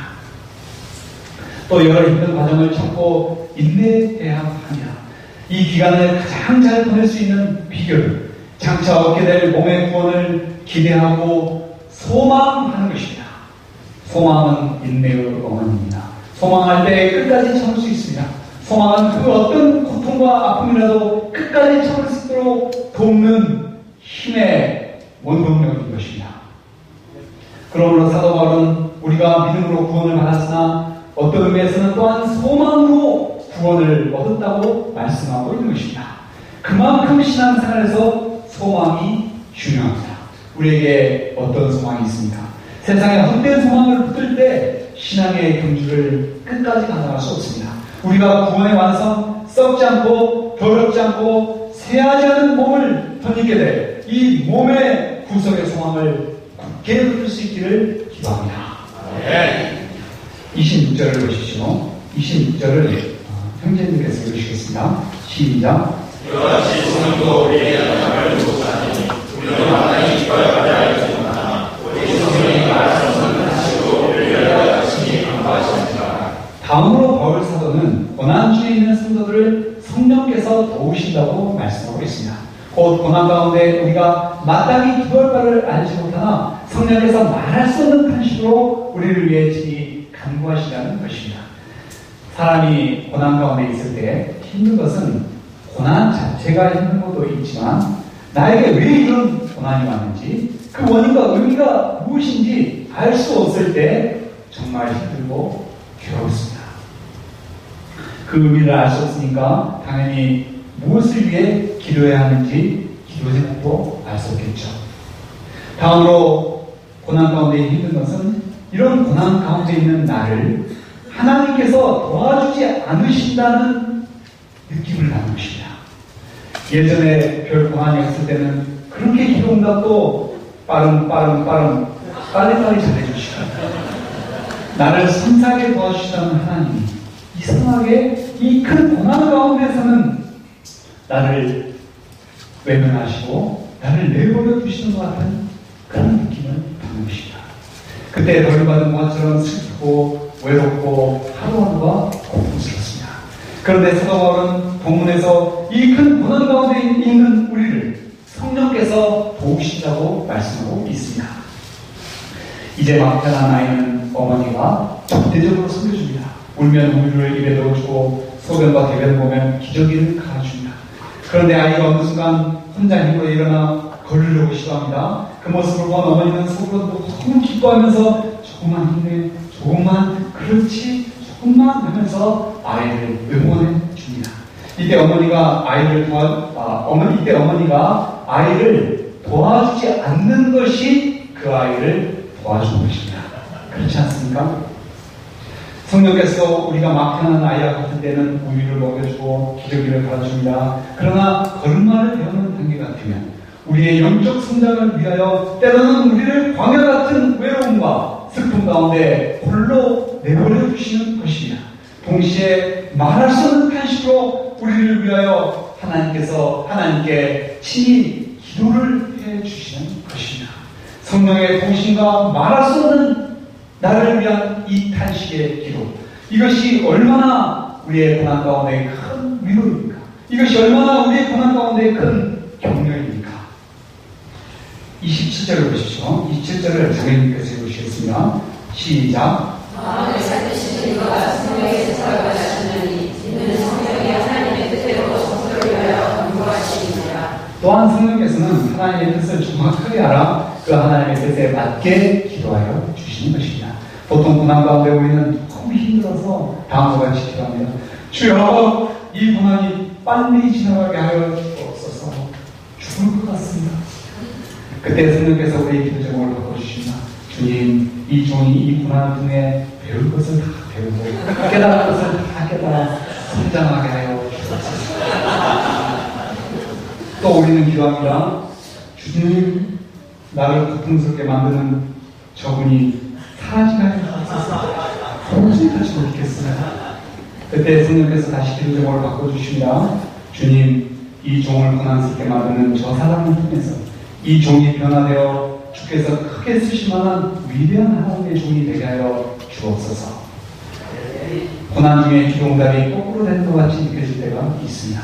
또 여러 힘든 과정을 참고 인내해야 합니다. 이 기간을 가장 잘 보낼 수 있는 비결을 장차 얻게 될 몸의 구원을 기대하고 소망하는 것입니다. 소망은 인내의 어머니입니다. 소망할 때 끝까지 참을 수 있습니다. 소망은 그 어떤 고통과 아픔이라도 끝까지 참을 수 있도록 돕는 힘의 원동력인 것입니다. 그러므로 사도 바울은 우리가 믿음으로 구원을 받았으나 어떤 의미에서는 또한 소망으로 구원을 얻었다고 말씀하고 있는 것입니다. 그만큼 신앙생활에서 소망이 중요합니다. 우리에게 어떤 소망이 있습니까? 세상에 헛된 소망을 붙들 때 신앙의 경주를 끝까지 감당할 수 없습니다. 우리가 구원의 완성, 썩지 않고 더럽지 않고 쇠하지 않은 몸을 덧입게 될 이 몸의 구속의 소망을 굳게 붙들 수 있기를 기도합니다. 26절을 보십시오. 26절을 형제님께서 읽으시겠습니다. 시작. 이같이 성령도 우리에게 나타날 못하니 우리는 마땅히 기뻐하지 않겠으나 우리 성령이 말씀은 하시고 우리를 하시니 감사하십니다. 다음으로 바울 사도는 고난중에 있는 성도들을 성령께서 도우신다고 말씀하고 있습니다. 곧 고난 가운데 우리가 마땅히 기도할 바를 알지 못하나 성령께서 말할 수 없는 탄식으로 우리를 위해 친히 간구하시다는 것입니다. 사람이 고난 가운데 있을 때 힘든 것은 고난 자체가 힘든 것도 있지만 나에게 왜 이런 고난이 왔는지 그 원인과 의미가 무엇인지 알 수 없을 때 정말 힘들고 괴롭습니다. 그 의미를 알 수 없으니까 당연히 무엇을 위해 기도해야 하는지 기도 제목도 알 수 없겠죠. 다음으로 고난 가운데 힘든 것은 이런 고난 가운데 있는 나를 하나님께서 도와주지 않으신다는 느낌을 갖는 것입니다. 예전에 별 고난이 없을 때는 그렇게 기도 응답도 빨리빨리 잘해주시고 나를 섬세하게 도와주시다는 하나님이 이상하게 이 큰 고난 가운데서는 나를 외면하시고 나를 내버려 두시는 것 같은 그런 느낌을 받는 것입니다. 그때 덜받은 것처럼 슬프고 외롭고 하루하루가 고통스럽습니다. 그런데 사도 바울은 본문에서 이 큰 고난 가운데 있는 우리를 성령께서 도우신다고 말씀하고 있습니다. 이제 막 태어난 아이는 어머니가 적대적으로 섬겨줍니다. 울면 우유를 입에 넣어주고 소변과 대변 보면 기저귀를 갈아줍니다. 그런데 아이가 어느 순간 혼자 힘으로 일어나 걸으려고 시도합니다. 그 모습을 본 어머니는 속으로 너무 기뻐하면서 조금만 힘내, 조금만, 그렇지, 조금만 하면서 아이를 응원해 줍니다. 이때 어머니가 아이를 도와주지 않는 것이 그 아이를 도와주는 것입니다. 그렇지 않습니까? 성령께서 우리가 막 태어난 아이와 같은 때는 우유를 먹여주고 기저귀를 갈아줍니다. 그러나 걸음마를 배우는 단계 같으면 우리의 영적 성장을 위하여 때로는 우리를 광야 같은 외로움과 슬픔 가운데 홀로 내버려 두시는 것입니다. 동시에 말할 수 없는 탄식으로 우리를 위하여 하나님께 친히 기도를 해주시는 것입니다. 성령의 도우심과 말할 수 없는 나를 위한 이 탄식의 기도, 이것이 얼마나 우리의 고난 가운데 큰 위로입니까? 이것이 얼마나 우리의 고난 가운데 큰 격려입니까? 27절을 보십시오. 27절을 장로님께서 읽으시겠습니다. 시작. 마음을 찾으시는 이가 성령의 세상을 받으시느니 이는 성령이 하나님의 뜻대로 성도를 위하여 공부하시니라. 또한 성령께서는 하나님의 뜻을 정확하게 알아 그 하나님의 뜻에 맞게 기도하여 주시는 것입니다. 보통 고난 가운데 우리는 너무 힘들어서 다음과 같이 기도합니다. 주여, 이 고난이 빨리 지나가게 하여 주옵소서. 죽을 것 같습니다. 그때 성령께서 우리의 기도 제목을 바꿔주십니다. 주님, 이 종이 이 고난 중에 배울 것을 다 배우고 깨달을 것을 다 깨달아 성장하게 하여 주옵소서. 또 우리는 기도합니다. 주님, 나를 고통스럽게 만드는 저분이 사라지게 하여 주옵소서. 도저히 같이 못겠습니다. 그때 성령께서 다시 기도 제목을 바꿔주십니다. 주님, 이 종을 고난스럽게 만드는 저 사람을 통해서 이 종이 변화되어 주께서 크게 쓰실 만한 위대한 하나님의 종이 되게 하여 주옵소서. 고난 중에 기도 응답이 거꾸로 되는 것 같이 느껴질 때가 있습니다.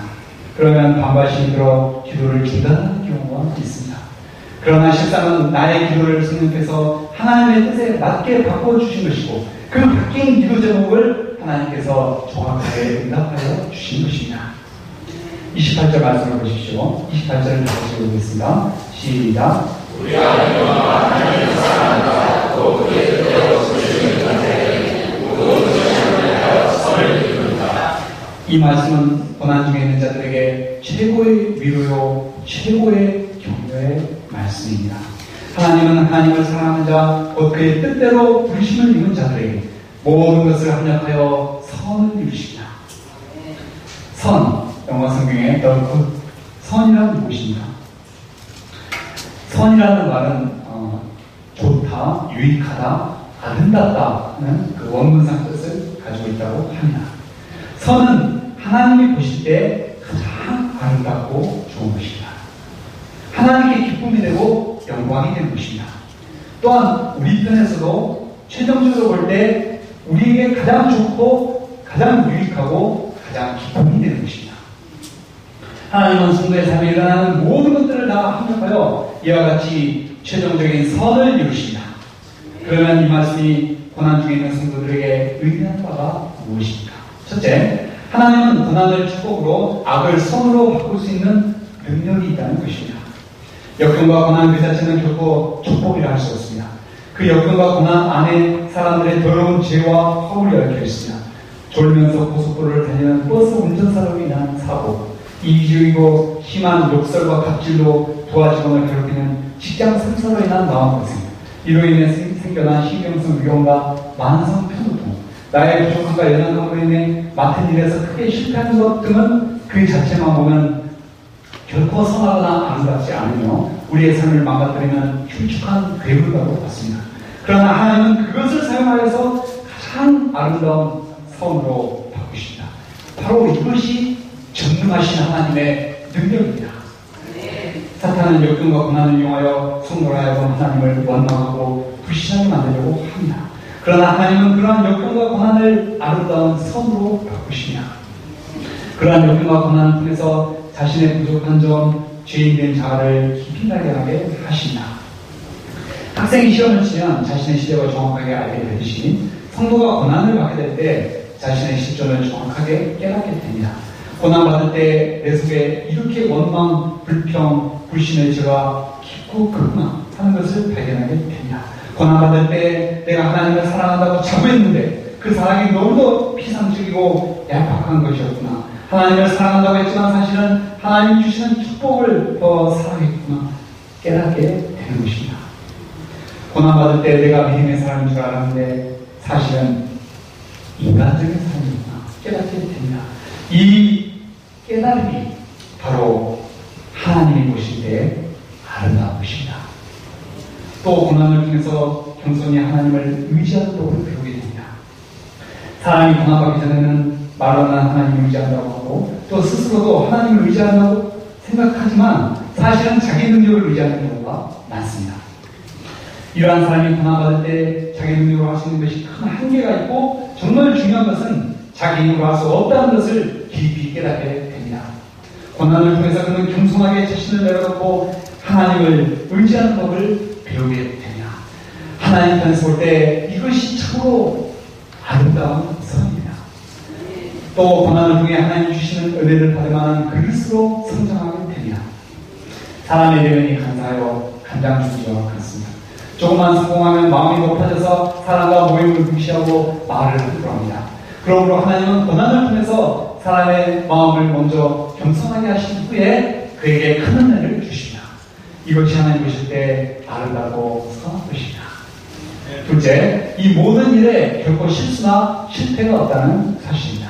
그러면 반발심이 들어 기도를 중단하는 경우가 있습니다. 그러나 실상은 나의 기도를 성령께서 하나님의 뜻에 맞게 바꿔주신 것이고 그 바뀐 기도 제목을 하나님께서 정확하게 응답하여 주신 것입니다. 28절 말씀을 보십시오. 28절을 다시 읽겠습니다. 시작. 우리가 하나님을 사랑한다. 또 그의 뜻대로 주시는 자들에게 모든 것을 위하여 선을 이룬다. 이 말씀은 고난 중에 있는 자들에게 최고의 위로요, 최고의 격려의 말씀입니다. 하나님은 하나님을 사랑하는 자, 곧 그의 뜻대로 부르심을 입은 자들에게 모든 것을 합력하여 선을 이루십니다. 선, 영어 성경에 the good, 선이란 무엇입니까? 선이라는 말은 좋다, 유익하다, 아름답다는 그 원문상 뜻을 가지고 있다고 합니다. 선은 하나님이 보실 때 가장 아름답고 좋은 것입니다. 하나님께 기쁨이 되고 영광이 되는 것입니다. 또한 우리 편에서도 최종적으로 볼 때 우리에게 가장 좋고 가장 유익하고 가장 기쁨이 되는 것입니다. 하나님은 성도의 삶에 일어나는 모든 것들을 다 합력하여 이와 같이 최종적인 선을 이루십니다. 그러면 이 말씀이 고난 중에 있는 성도들에게 의미하는 바가 무엇입니까? 첫째, 하나님은 고난을 축복으로 악을 선으로 바꿀 수 있는 능력이 있다는 것입니다. 역경과 고난 그 자체는 결코 축복이라 할 수 없습니다. 그 역경과 고난 안에 사람들의 더러운 죄와 허물이 얽혀 있습니다. 졸면서 고속도로를 달리는 버스 운전사로 인한 사고, 이기주의고 심한 욕설과 갑질로 부하 직원을 괴롭히는 직장 상사로 인한 마음고생, 이로 인해 생겨난 신경성 위험과 만성 편두통, 나의 부족함과 연약함으로 인해 맡은 일에서 크게 실패하는 것 등은 그 자체만 보면 결코 선하거나 아름답지 않으며 우리의 삶을 망가뜨리는 흉측한 괴물과도 같습니다. 그러나 하나님은 그것을 사용하여서 가장 아름다운 선으로 바꾸십니다. 바로 이것이 전능하신 하나님의 능력입니다. 사탄은 역경과 고난을 이용하여 성도로 하여금 하나님을 원망하고 불신하게 만들려고 합니다. 그러나 하나님은 그러한 역경과 고난을 아름다운 선으로 바꾸십니다. 그러한 역경과 고난을 통해서 자신의 부족한 점, 죄인된 자아를 깊이 발견하게 하십니다. 학생이 시험을 치면 자신의 시력을 정확하게 알게 되듯이 성도가 고난을 받게 될 때 자신의 실존을 정확하게 깨닫게 됩니다. 고난받을 때 내 속에 이렇게 원망, 불평, 불신의 죄가 깊고 크구나 하는 것을 발견하게 됩니다. 고난받을 때 내가 하나님을 사랑한다고 자부했는데 그 사랑이 너무도 피상적이고 얄팍한 것이었구나. 하나님을 사랑한다고 했지만 사실은 하나님이 주시는 축복을 더 사랑했구나 깨닫게 되는 것입니다. 고난받을 때 내가 믿음의 사람인 줄 알았는데 사실은 인간적인 사람이구나 깨닫게 됩니다. 이 깨달음이 바로 하나님이 보실 때 아름다운 것입니다. 또 고난을 통해서 겸손히 하나님을 의지하는 법을 배우게 됩니다. 사람이 고난받기 전에는 말로는 하나님을 의지한다고 하고 또 스스로도 하나님을 의지한다고 생각하지만 사실은 자기 능력을 의지하는 경우가 많습니다. 이러한 사람이 고난받을 때 자기 능력으로 할 수 있는 것이 큰 한계가 있고 정말 중요한 것은 자기 힘으로 할 수 없다는 것을 깊이 깨닫게 됩니다. 고난을 통해서 그는 겸손하게 자신을 내려놓고 하나님 하나님을 의지하는 법을 배우게 되냐? 하나님 편에서 볼 때 이것이 참으로 아름다운 선입니다. 또 고난을 통해 하나님 주시는 은혜를 받을만한 그릇으로 성장하게 되냐? 사람의 대면이 간사하여 간장주지와 같습니다. 조금만 성공하면 마음이 높아져서 사람과 모임을 무시하고 말을 함부로 합니다. 그러므로 하나님은 고난을 통해서 사람의 마음을 먼저 겸손하게 하신 후에 그에게 큰 은혜를 주십니다. 이것이 하나님 보실 때 아름답고 선한 것입니다. 둘째, 이 모든 일에 결코 실수나 실패가 없다는 사실입니다.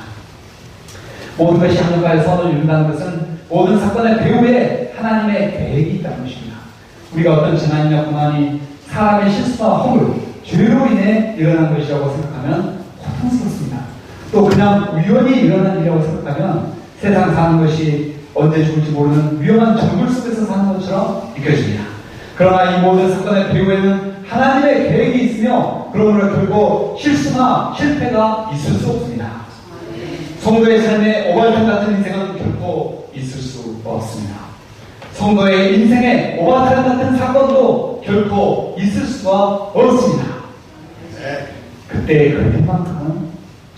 모든 것이 합력하여 선을 이룬다는 것은 모든 사건의 배후에 하나님의 계획이 있다는 것입니다. 우리가 어떤 재난이나 고난이 사람의 실수나 허물, 죄로 인해 일어난 것이라고 생각하면 고통스럽습니다. 또 그냥 우연히 일어난 일이라고 생각하면 세상 사는 것이 언제 죽을지 모르는 위험한 정글 속에서 사는 것처럼 느껴집니다. 그러나 이 모든 사건의 배후에는 하나님의 계획이 있으며 그러므로 결국 실수나 실패가 있을 수 없습니다. 성도의 삶에 오발탄 같은 인생은 결코 있을 수 없습니다. 성도의 인생에 오발탄 같은 사건도 결코 있을 수가 없습니다. 그때의 그때만큼은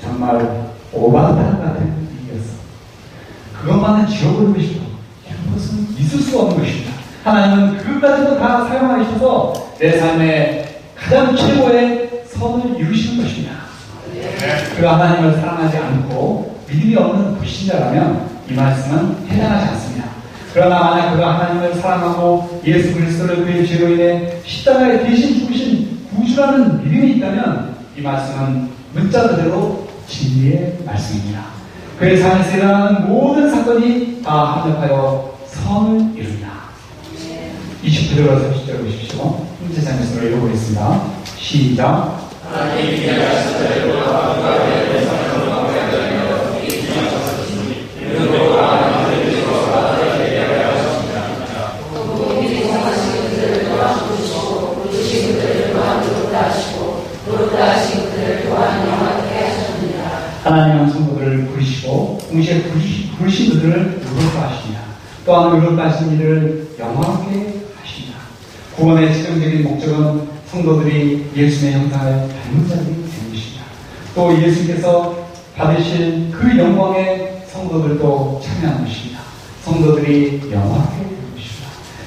정말 오발탄 같은 일이었어. 그것만은 지워버린 것이고 그것은 있을 수 없는 것입니다. 하나님은 그것까지도 다 사용하셔서 내 삶에 가장 최고의 선을 이루시는 것입니다. 그 하나님을 사랑하지 않고 믿음이 없는 불신자라면 이 말씀은 해당하지 않습니다. 그러나 만약 그가 하나님을 사랑하고 예수 그리스도를 그의 죄로 인해 십자가에 대신 죽으신 구주라는 믿음이 있다면 이 말씀은 문자 그대로 진리의 말씀입니다. 그의 삶에서 일어나는 모든 사건이 다 합력하여 선을 이룬다. 20절로 30절 보십시오. 세상에서 읽어보겠습니다. 시작. 하나님은 성도들을 부르시고 동시에 부르신 그들을 의롭다 하십니다. 또한 의롭다 하신 이를 영화롭게 하십니다. 구원의 최종적인 목적은 성도들이 예수의 형상을 닮은 자들이 되는 것입니다. 또 예수께서 받으실 그 영광에 성도들도 참여하는 것입니다. 성도들이 영화롭게 되는 것입니다.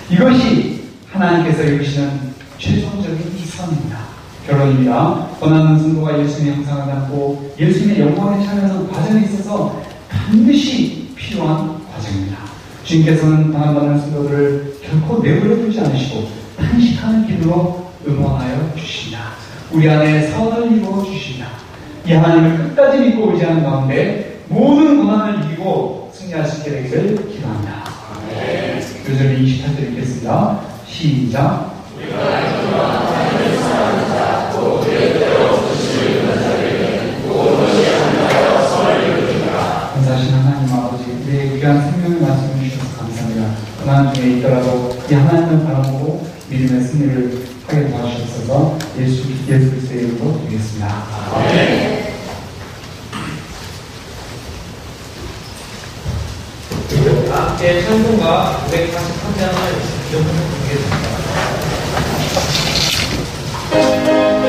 이것이 하나님께서 이루시는 최종적인 선입니다. 결론입니다. 권하는 성도가 예수님의 형상을 담고 예수님의 영광에 참여하는 과정에 있어서 반드시 필요한 과정입니다. 주님께서는 당한받는 성도들을 결코 내버려 두지 않으시고 탄식하는 길로 응원하여 주십니다. 우리 안에 선을 이루어 주십니다. 이 하나님을 끝까지 믿고 의지하는 가운데 모든 고난을 이기고 승리할 수 있게 되기를 기도합니다. 요절이 28절 읽겠습니다. 시작. 감사하신 하나님 아버지, 우리의 귀한 생명의 말씀을 주셔서 감사합니다. 고난 중에 있더라도 이 하나님을 바라보고 믿음의 승리를 하게 도와주셔서 예수 그리스도의 이름으로 드리겠습니다. 아멘. 함께 찬송가 543장을 연습해보겠습니다. 내 주변에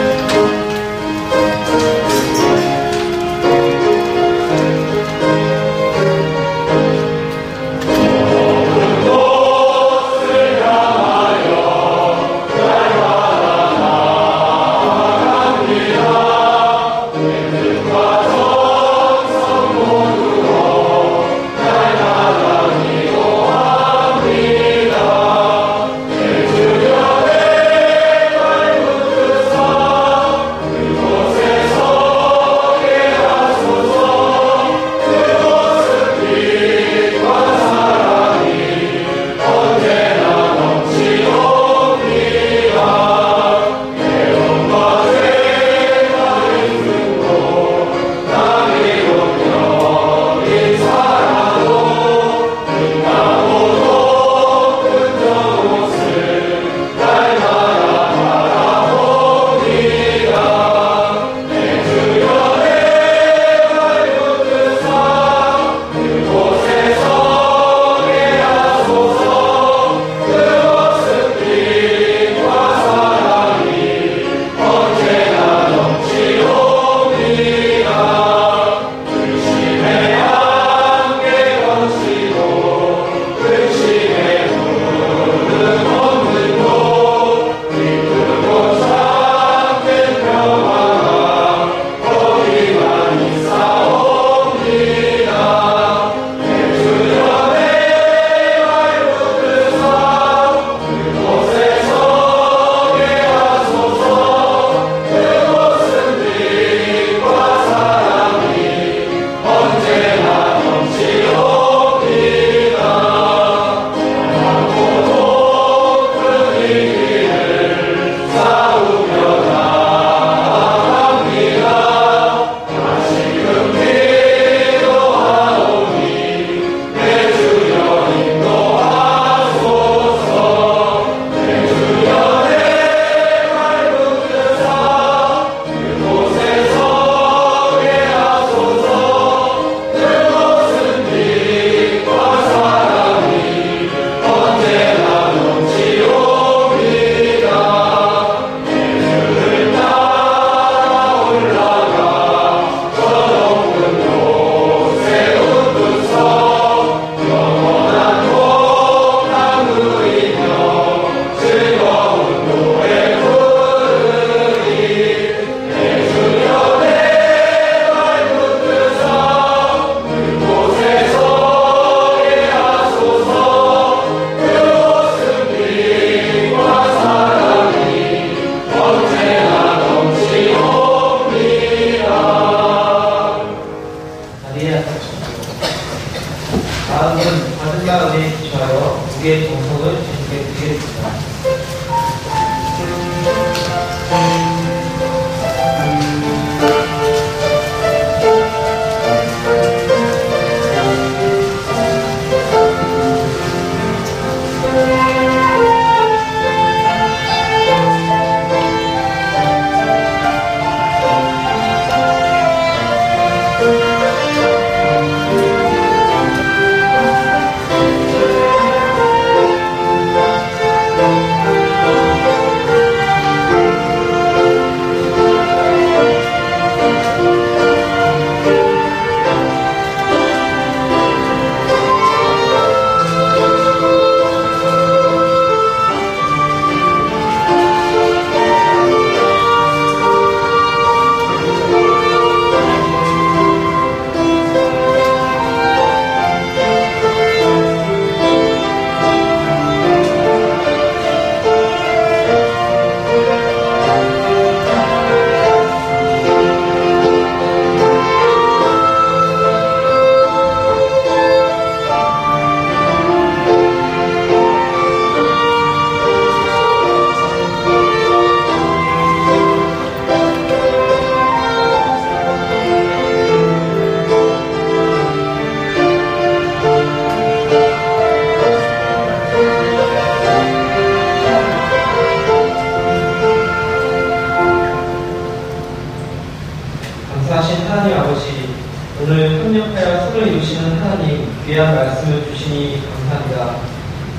귀한 말씀을 주시니 감사합니다.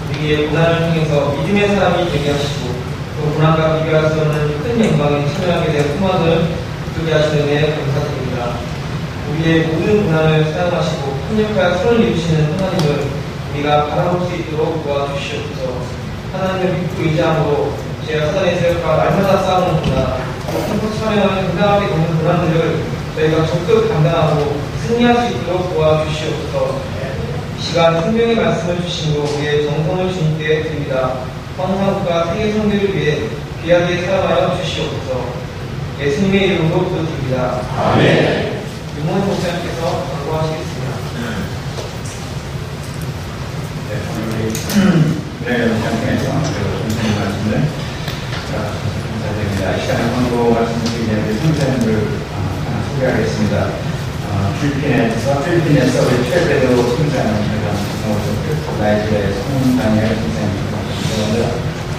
우리의 고난을 통해서 믿음의 사람이 되게 하시고 또 고난과 비교할 수 없는 큰 영광에 참여하게 된 소망을 이루게 하시는 데 감사드립니다. 우리의 모든 고난을 사용하시고 협력하여 손을 이루시는 하나님을 우리가 바라볼 수 있도록 도와주시옵소서. 하나님을 믿고 의지함으로 제가 사단의 세력과 날마다 싸우는 고난, 한국 참여하는 당당하게 되는 고난들을 저희가 적극 감당하고 승리할 수 있도록 도와주시옵소서. 이 시간 생명의 말씀을 주시고 우리의 정성을 주님께 드립니다. 황상국과 세계 성대를 위해 귀하게 사용하여 주시옵소서. 예수님의 이름으로 기도드립니다. 아멘. 유모인 목사님께서 광고하시겠습니다. 네, 오늘 우리 현장에서 선생님 말씀을 감사드립니다. 이 시간에 광고 말씀드리기 전에 선생님을 하나 소개하겠습니다. 필리핀에서 우리 최대로 성장하는 나이지리아의 성당의 선생님입니다.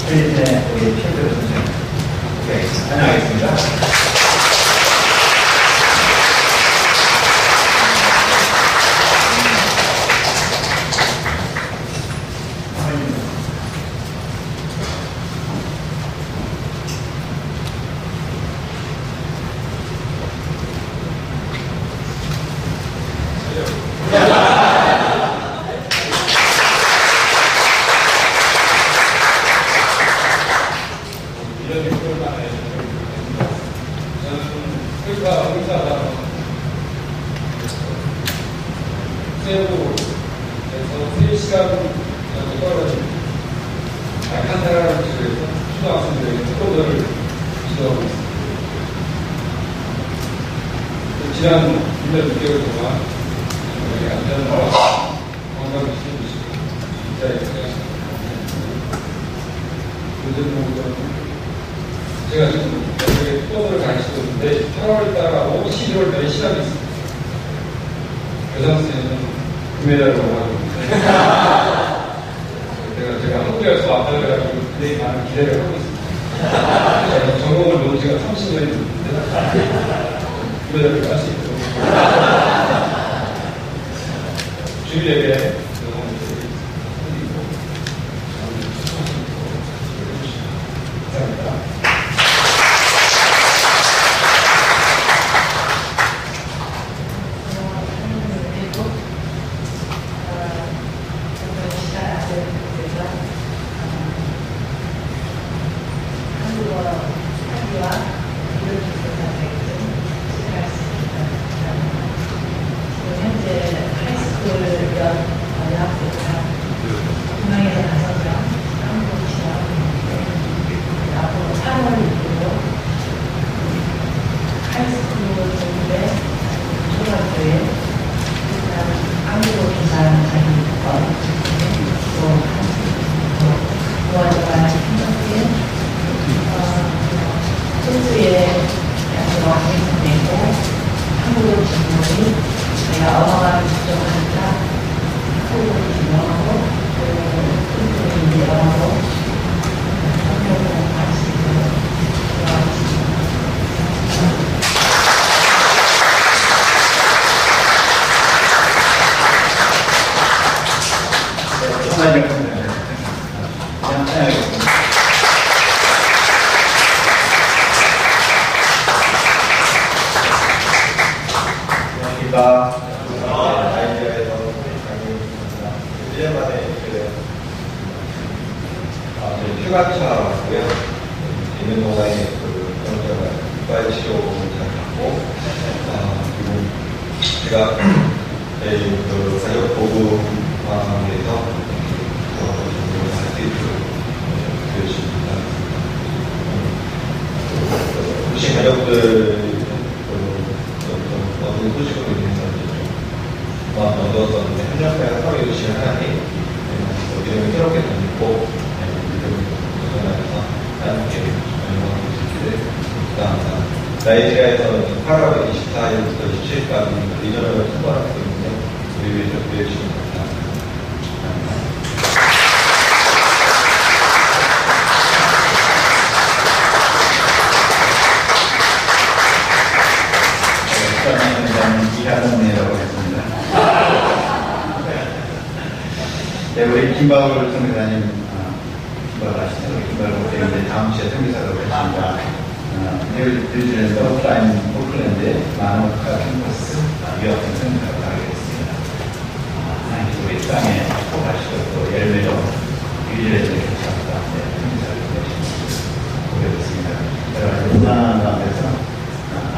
필리핀의 우리 최대로 선생님. 네, 안녕하겠습니다. 지난 1년 6개월 동안 저희 안전과 건강을 지켜주시고 진짜에 고생하셨습니다. 제가 지금 여기 투어를 가르치고 있는데 8월에 따라가고 11월 달에 시합이 있습니다. 여장생은 금메달을 먹어가지고 제가 한국에 와서 왔다고 해가지고 굉장히 많은 기대를 하고 있습니다. 제가 전공을 놓은 지가 30년이 됐는데 금메달을 딸 수 있도록 주일에게 감사합니다. 나이지리아에서 1년 만에 휴가차 왔고요. 있는 동안에 이빨 치료 잘 받고, 그리고 제가 가족 보급망에서 할 수 있도록 열심히 하겠습니다. 혹시 가족들 어떤 소식으로 인해서 마음 얻었었는데 현장까지 하루 열심히 하니 이름을 새롭게 던지고 도전하면서 함께 운영하고 있기를 감사합니다. 나이지리아에서는 8월 24일부터 27일까지 리저널을 통과하기 때문에 우리 위해 준비해 주시면 감사합니다. 저는 이하동이라고 했습니다. 김바울 선교사님, 김바울 아시죠? 김바울 목사님 다음 주에 선교사로 계십니다. 뉴질랜드 오클랜드 마노카 캠퍼스 유학생 선교사로 가게 됐습니다. 하나님께서 우리 땅에 복하시고 또 열매로 뉴질랜드에 계셨다. 선교사를 보게 됐습니다. 여러분 무난한 가운데서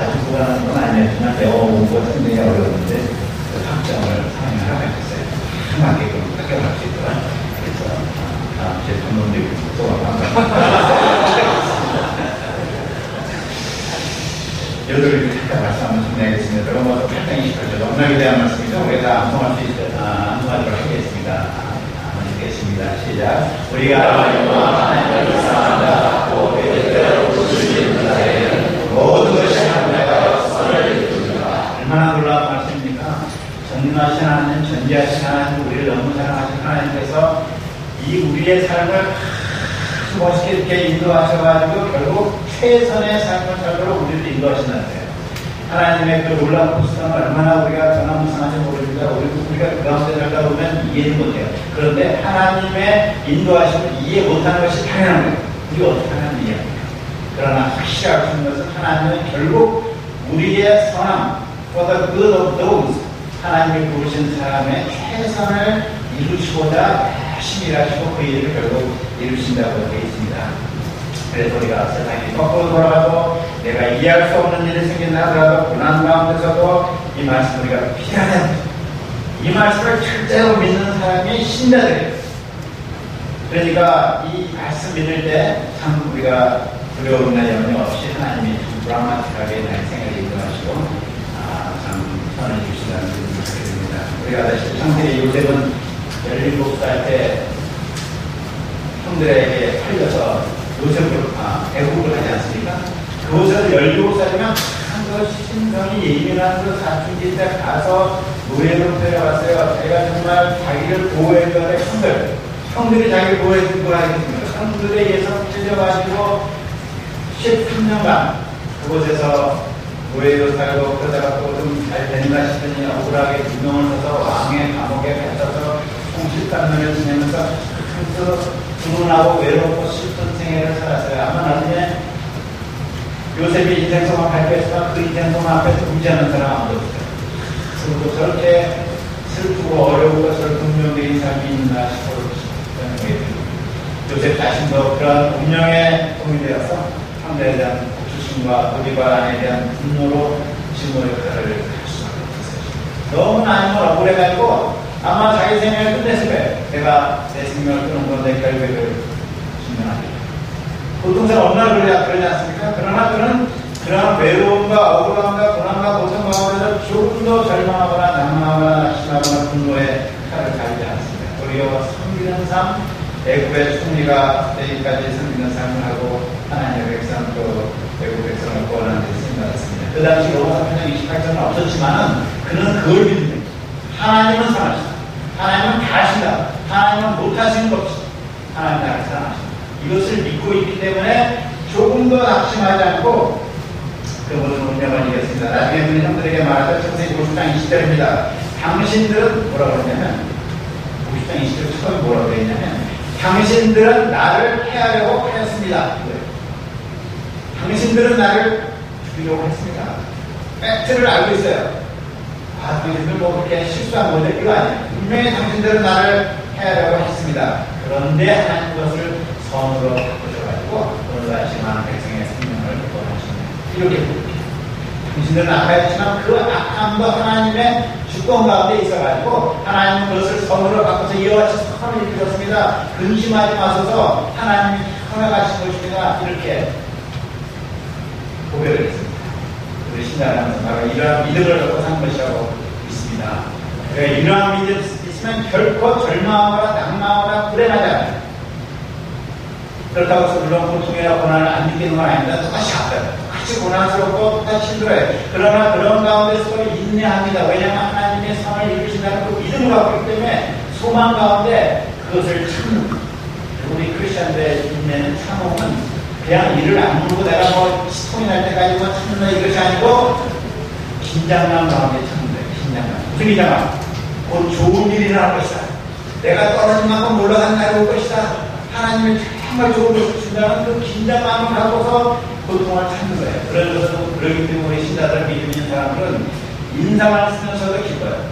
아주 무난한 건 아니었지만 영어 공부가 상당히 어려웠는데 그 학점을 상향하라고 했어요. 맞게끔 합격할 수 있도록. 그래서 제 부모님들이 소감 여덟 잠깐 말씀 한번 정리하겠습니다. 로마서 8장 28절 농락에 대한 말씀이죠. 우리가 다 암송할 수 있도록 암송하도록 하겠습니다. 한번 읽겠습니다. 시작. 우리가 하나님을 사랑한다. 또 뜻대로 부르시는 자에게는 모든 것이 하나님과 선을 이루는다. 얼마나 놀라운 말씀입니까? 전능하신 하나님, 전지하신 하나님, 우리를 너무 사랑하신 하나님께서 이 우리의 삶을 아주 멋있게 이렇게 인도하셔가지고 결국 최선의 삶을 살도록 우리를 인도하신다는 거예요. 하나님의 그 놀라운 구성을 얼마나 우리가 전화무상한지 모릅니다. 우리가 그 가운데 살다 보면 이해는 못해요. 그런데 하나님의 인도하심을 이해 못하는 것이 당연한 거예요. 우리가 어떻게 하나님을 이해합니까? 그러나 확실히 알 수 있는 것은 하나님은 결국 우리의 선함보다 그 하나님이 부르신 사람의 최선을 이루시고자 열심히 일하시고 그 일을 결국 이루신다고 되어 있습니다. 그래서 우리가 세상이 거꾸로 돌아가도 내가 이해할 수 없는 일이 생긴다 하더라도 고난 가운데서도 이 말씀 우리가 필요해야 합니다. 이 말씀을 철저히 믿는 사람이 신자들이에요. 그러니까 이 말씀 믿을 때 참 우리가 두려움이나 염려 없이 하나님이 드라마틱하게 나의 생활을 인도하시고 참 선을 주신다는 것을 하게 됩니다. 우리가 아다시피 창세기 요셉은 17살 때 형들에게 팔려서 요셉을 애국을 하지 않습니까? 그것을 17살이면 그 신성이 예민한 그 사춘기 때 가서 노예로 데려갔어요. 제가 정말 자기를 보호해줘야 될 형들이 자기를 보호해준 걸 알겠습니다. 형들에 의해서 찔려가지고 13년간 그곳에서 노예로 살고 그러다가 또 좀 잘 된다 싶으니 억울하게 두명을 써서 왕의 감옥에 갇혀서 총실감면을 지내면서 불운하고 외롭고 슬픈 생애를 살았어요. 아마 나중에 요셉이 인생소망 발표했지만 그 인생소망 앞에서 무지하는 사람 아무도 없어요. 그리고 저렇게 슬프고 어려우고 저렇게 운명적인 삶이 있나 싶어서 생각이 듭니다. 요셉 자신도 그런 운명에 동의되어서 상대에 대한 복수심과 보디발안에 대한 분노로 증오의 칼을 갈 수밖에 없었어요. 너무나 아니면 억울해가지고 아마 자기 생명을 끝냈을 거예요. 내가 내 생명을 끊은 건데 결백을 증명하겠다. 보통 사람 얼마나 그러지 않습니까? 그러나 그는 그런 외로움과 억울함과 고난과 고통 가운데서 조금 더 절망하거나 낭망하거나 낙심하거나 분노의 칼을 갈지 않습니다. 도리어 섬기는 삶, 애국의 총리가 때까지 섬기는 삶을 하고 하나님의 백성 또 외국 백성을 구원하는 데 쓰임받았습니다. 그 당시 로마서 8장 28절은 없었지만은 그는 그걸 믿습니다. 하나님은 사랑하신다. 하나님은 다 하신다. 하나님은 못하시는 것 없이 하나님 나를 사랑하신다. 이것을 믿고 있기 때문에 조금 더 낙심하지 않고 그 모든 운명을 이겼습니다. 나중에 그는 형들에게 말하자 창세기 50장 20절입니다. 당신들은 뭐라고 했냐면 50장 20절 처음에 뭐라고 했냐면 당신들은 나를 해하려고 하였습니다. 당신들은 나를 죽이려고 했습니다. 팩트를 알고 있어요. 당신들 뭐 그렇게 실수한 건데 이거 아니에요. 분명히 당신들은 나를 해하려고 했습니다. 그런데 하나님 그것을 선으로 바꾸셔가지고 오늘 같이 많은 백성의 생명을 구원하십니다. 이렇게 부릅니다. 당신들은 악하였지만 그 악함도 하나님의 주권 가운데 있어가지고 하나님은 그것을 선으로 바꿔서 이와 같이 선을 이루셨습니다. 근심하지 마소서 하나님이 허락하신 것입니다. 이렇게 고백을 했습니다. 우리 신자는 바로 이러한 믿음을 갖고 산 것이라고 믿습니다. 그러니까 이러한 믿음이 있으면 결코 절망하거나 낭망하거나 불행하지 않아요. 그렇다고 해서 물론 고통이나 고난을 안 느끼는 건 아닙니다. 똑같이 아파요. 똑같이 고난스럽고 똑같이 힘들어요. 그러나 그런 가운데서 인내합니다. 왜냐하면 하나님의 선을 이루신다는 그 믿음을 갖고 있기 때문에 소망 가운데 그것을 참는 우리 크리스천들의 인내는 참음은 그냥 일을 안 누르고 내가 뭐 시통이 날 때까지 뭐 참는 이것이 아니고 긴장감 가운데 참는 거예요. 긴장감. 무슨 긴장감? 곧 좋은 일이 일어날 것이다. 내가 떨어진 만큼 올라간 날이 올 것이다. 하나님이 정말 좋은 것을 준다는 그 긴장감을 갖고서 고통을 찾는 거예요. 그러기 때문에 우리 신자들 믿음 있는 사람들은 인상을 쓰면서도 기뻐요.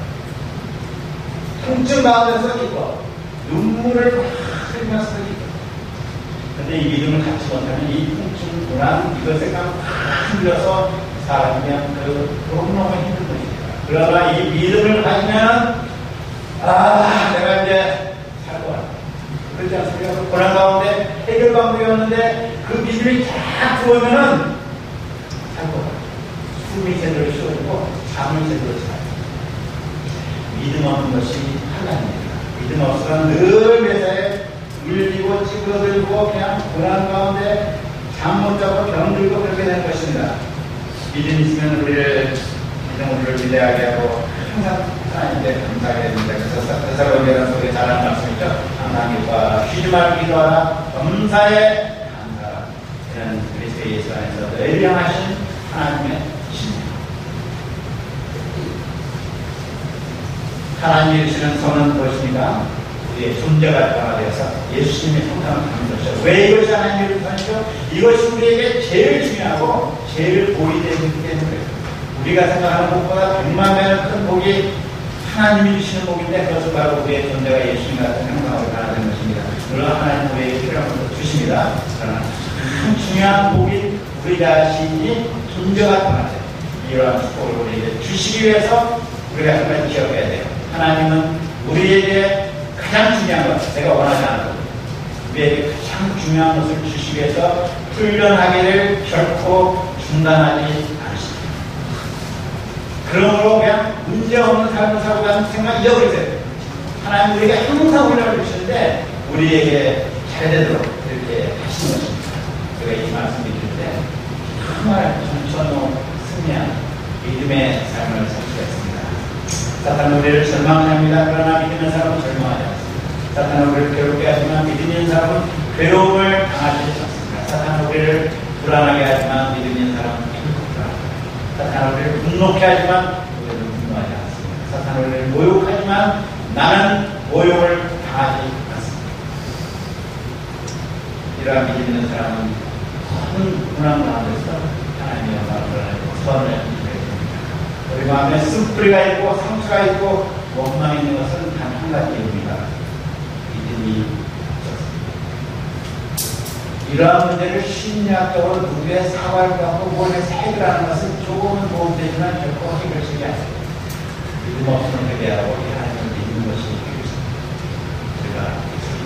통증 가운데서 기뻐. 눈물을 막 흘리면서도 기뻐. 근데 이 믿음을 갖지 못하면 이 통증, 불안, 이것에 막 흘려서 사람이 그냥 너무너무 힘든 것입니다. 그러나 이 믿음을 가지면 내가 이제 살 거야. 그렇지 않습니까? 그 고난 가운데 해결 방법이 없는데 그 믿음이 쫙 들어오면은 살 거야. 숨이 제대로 쉬어지고 잠을 제대로 자요. 믿음 없는 것이 환난입니다. 믿음 없으면 늘 매사에 울리고 찌그러들고 그냥 고난 가운데 잠 못 자고 병들고 그렇게 되는 것입니다. 믿음 있으면 우리를 위대하게 하고 항상 하나님께 감사하게 됩니다. 그래서 데살로니가서 속에 잘하는 말씀이죠. 하나님과 쉬지 말고 기도하라. 범사에 감사하라. 이런 그리스도 예수 안에서 늘 향하신 하나님의 신입니다. 하나님이 주시는 선은 무엇입니까? 우리의 존재가 변화되어서 예수님의 형상을 담는 것이죠. 왜 이것이 하나님의 선이죠? 이것이 우리에게 제일 중요하고 제일 복이 되기 때문에 우리가 생각하는 것보다 100만 배는 큰 복이 하나님이 주시는 복인데 그것은 바로 우리의 존재가 예수님 같은 형상으로 변화되는 것입니다. 물론 하나님 우리에게 필요한 것도 주십니다. 그러나 참 중요한 복이 우리 자신이 존재가 변화돼요. 이러한 축복을 우리에게 주시기 위해서 우리가 한 가지 기억해야 돼요. 하나님은 우리에게 가장 중요한 것, 내가 원하지 않는 것, 우리에게 가장 중요한 것을 주시기 위해서 훈련하기를 결코 중단하지 않으십니다. 그러므로 그냥 문제없는 삶을 살고가는 생각 잊어버리세요. 하나님 우리에게 항상 훈련을 주시는데 우리에게 잘되도록 이렇게 하시는 것입니다. 제가 이 말씀 드릴 때 정말 전천후 승리한 믿음의 삶을 살 수가 있습니다. 사탄은 우리를 절망하게 합니다. 그러나 믿는 사람은 절망하지 않습니다. 사탄은 우리를 괴롭게 하지만 믿는 사람은 괴로움을 당하지 않습니다. 사탄은 우리를 불안하게 하지만 믿는 사람은 행복합니다. 사탄은 우리를 분노케 하지만 우리는 분노하지 않습니다. 사탄은 우리를 모욕하지만 나는 모욕을 당하지 않습니다. 이러한 믿음 있는 사람은 큰 고난 가운데서 하나님의 영광을 드러내고 선을 이루게 됩니다. 우리 마음에 쓴뿌리가 있고 상처가 있고 원망이 있는 것은 단 한 가지입니다. 믿음이 없었습니다. 이러한 문제를 심리학적으로 누구의 사과를 받고 뭘해서 해결하는 것은 조금은 도움되지만 결코 해결책이 아닙니다. 믿음 없으면 회개하고 하나님을 믿는 것이 해결책입니다. 우리가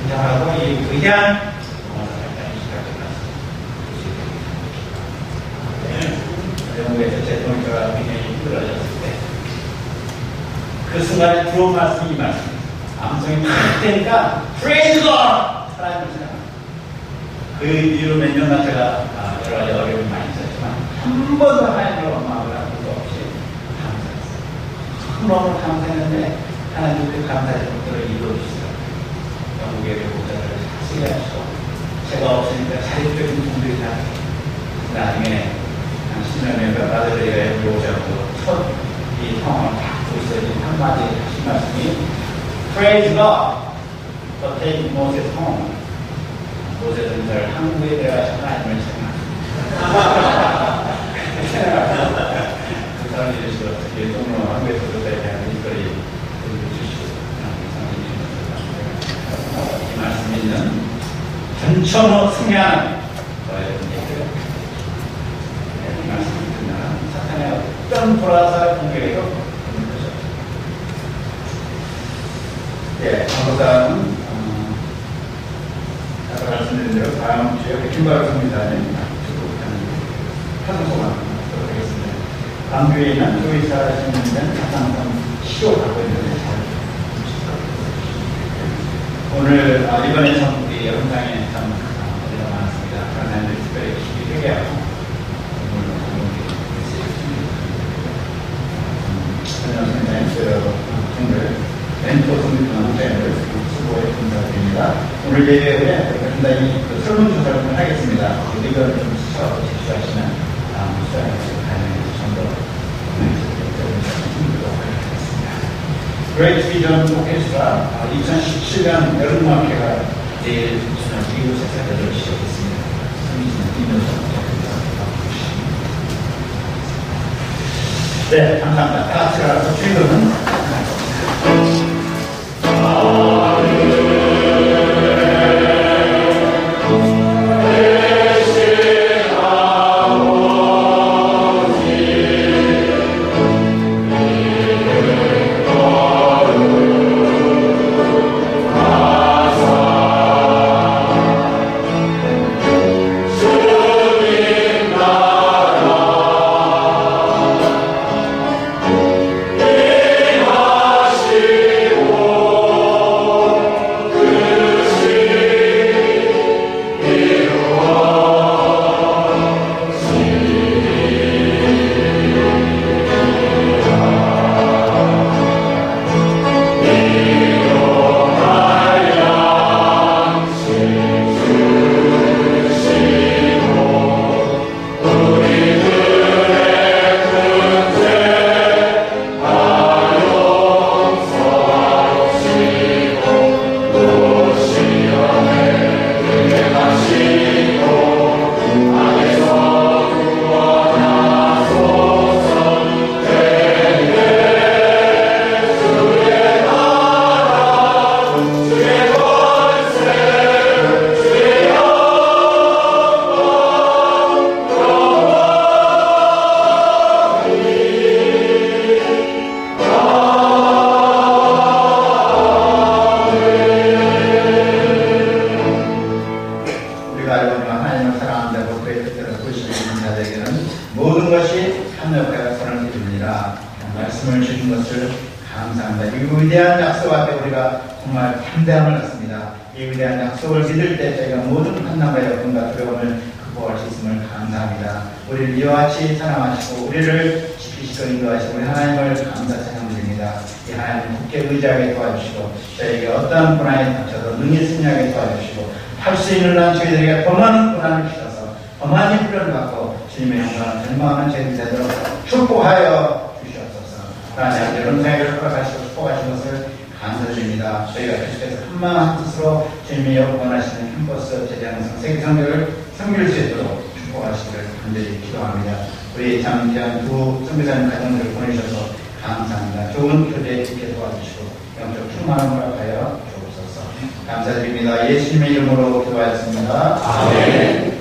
인정하고 이 의한 영국에서 대통령과 굉장히 힘들어졌을 때 그 순간에 들어온 말씀이 이 말씀입니다. 암송이 탁 되니까 Praise God! 하나님을 생각합니다. 그 이후로 몇 년간 제가 여러 가지 어려움이 많이 있었지만 한 번도 하나님을 원망을 한 것도 없이 감사했어요. 너무 감사했는데 하나님 그 감사의 것들을 이루어주시더라고요. 영국의 목자들을 쓰게 하시고 제가 없으니까 자립적인 분들이 다 나중에 신명과 아들에게 오셔서 첫 이 상황을 딱 보시더니 한마디 하신 말씀이 Praise God for taking Moses home. 모세는 늘 한국에 들어가신 하나님을 생각합니다. 그 사람이 이러시고 어떻게 동료 한국에서도 대한 일거리 주시고 이 말씀이 있는 전천후 승리하는 저의 얘기예요. 이 말씀을 듣는 사탄의 어떤 불화살 공격에도 없는 거죠. 예, 한국사는 아까 말씀드린 대로 다음 주에 백김바로 성리사님 파송소만 하도록 하겠습니다. 다음 주에 있는 조이사 신문된 사상성 시도 갖고 있는데 잘 오늘 이번에 참 우리 현장에 참 어디가 많았습니다. 하나님들 특별히 깊이 회개하고 오늘 멘토 성립하는 수고에 감사드립니다. 오늘 예배에 간단히 설문조사를 하겠습니다. 의견을 좀 제시하시면 다음 수업에 가능해서 좀더 힘들도록 하겠습니다. 그레이트 비전 오케스트라 2017년 여름음악회가 내일 이곳에서 열리기 시작했습니다. 네, 감사합니다. 다 같이 가서 주인공은 모든 것이 합력하여 선을 이룹니다. 말씀을 주신 것을 감사합니다. 이 위대한 약속 앞에 우리가 정말 담대함을 갖습니다. 이 위대한 약속을 믿을 때 저희가 모든 환난과 여건과 두려움을 극복할 수 있음을 감사합니다. 우리를 이와 같이 사랑하시고 우리를 지키시고 인도하시고 우리 하나님을 감사 찬양드립니다. 이 하나님 굳게 의지하게 도와주시고 저에게 어떤 고난이 닥쳐도 능히 승리하게 도와주시고 할 수 있는 한 저희들에게 더 많은 고난을 주셔서 더 많이 훈련을 받고 주님의 영광을 절망하는 저희들 되도록 축복하여 주시옵소서. 하나님 여러분 사역을 허락하시고 축복하신 것을 감사드립니다. 저희가 계속해서 한마음 한뜻으로 주님이 원하시는 캠퍼스 제장성 세계성교를 섬길 수 있도록 축복하시기를 간절히 기도합니다. 우리 참 귀한 두 선교사님 가정들을 보내주셔서 감사합니다. 좋은 교제 있게 도와주시고 영적 충만함을 허락하여 주옵소서. 감사드립니다. 예수님의 이름으로 기도하였습니다. 아멘.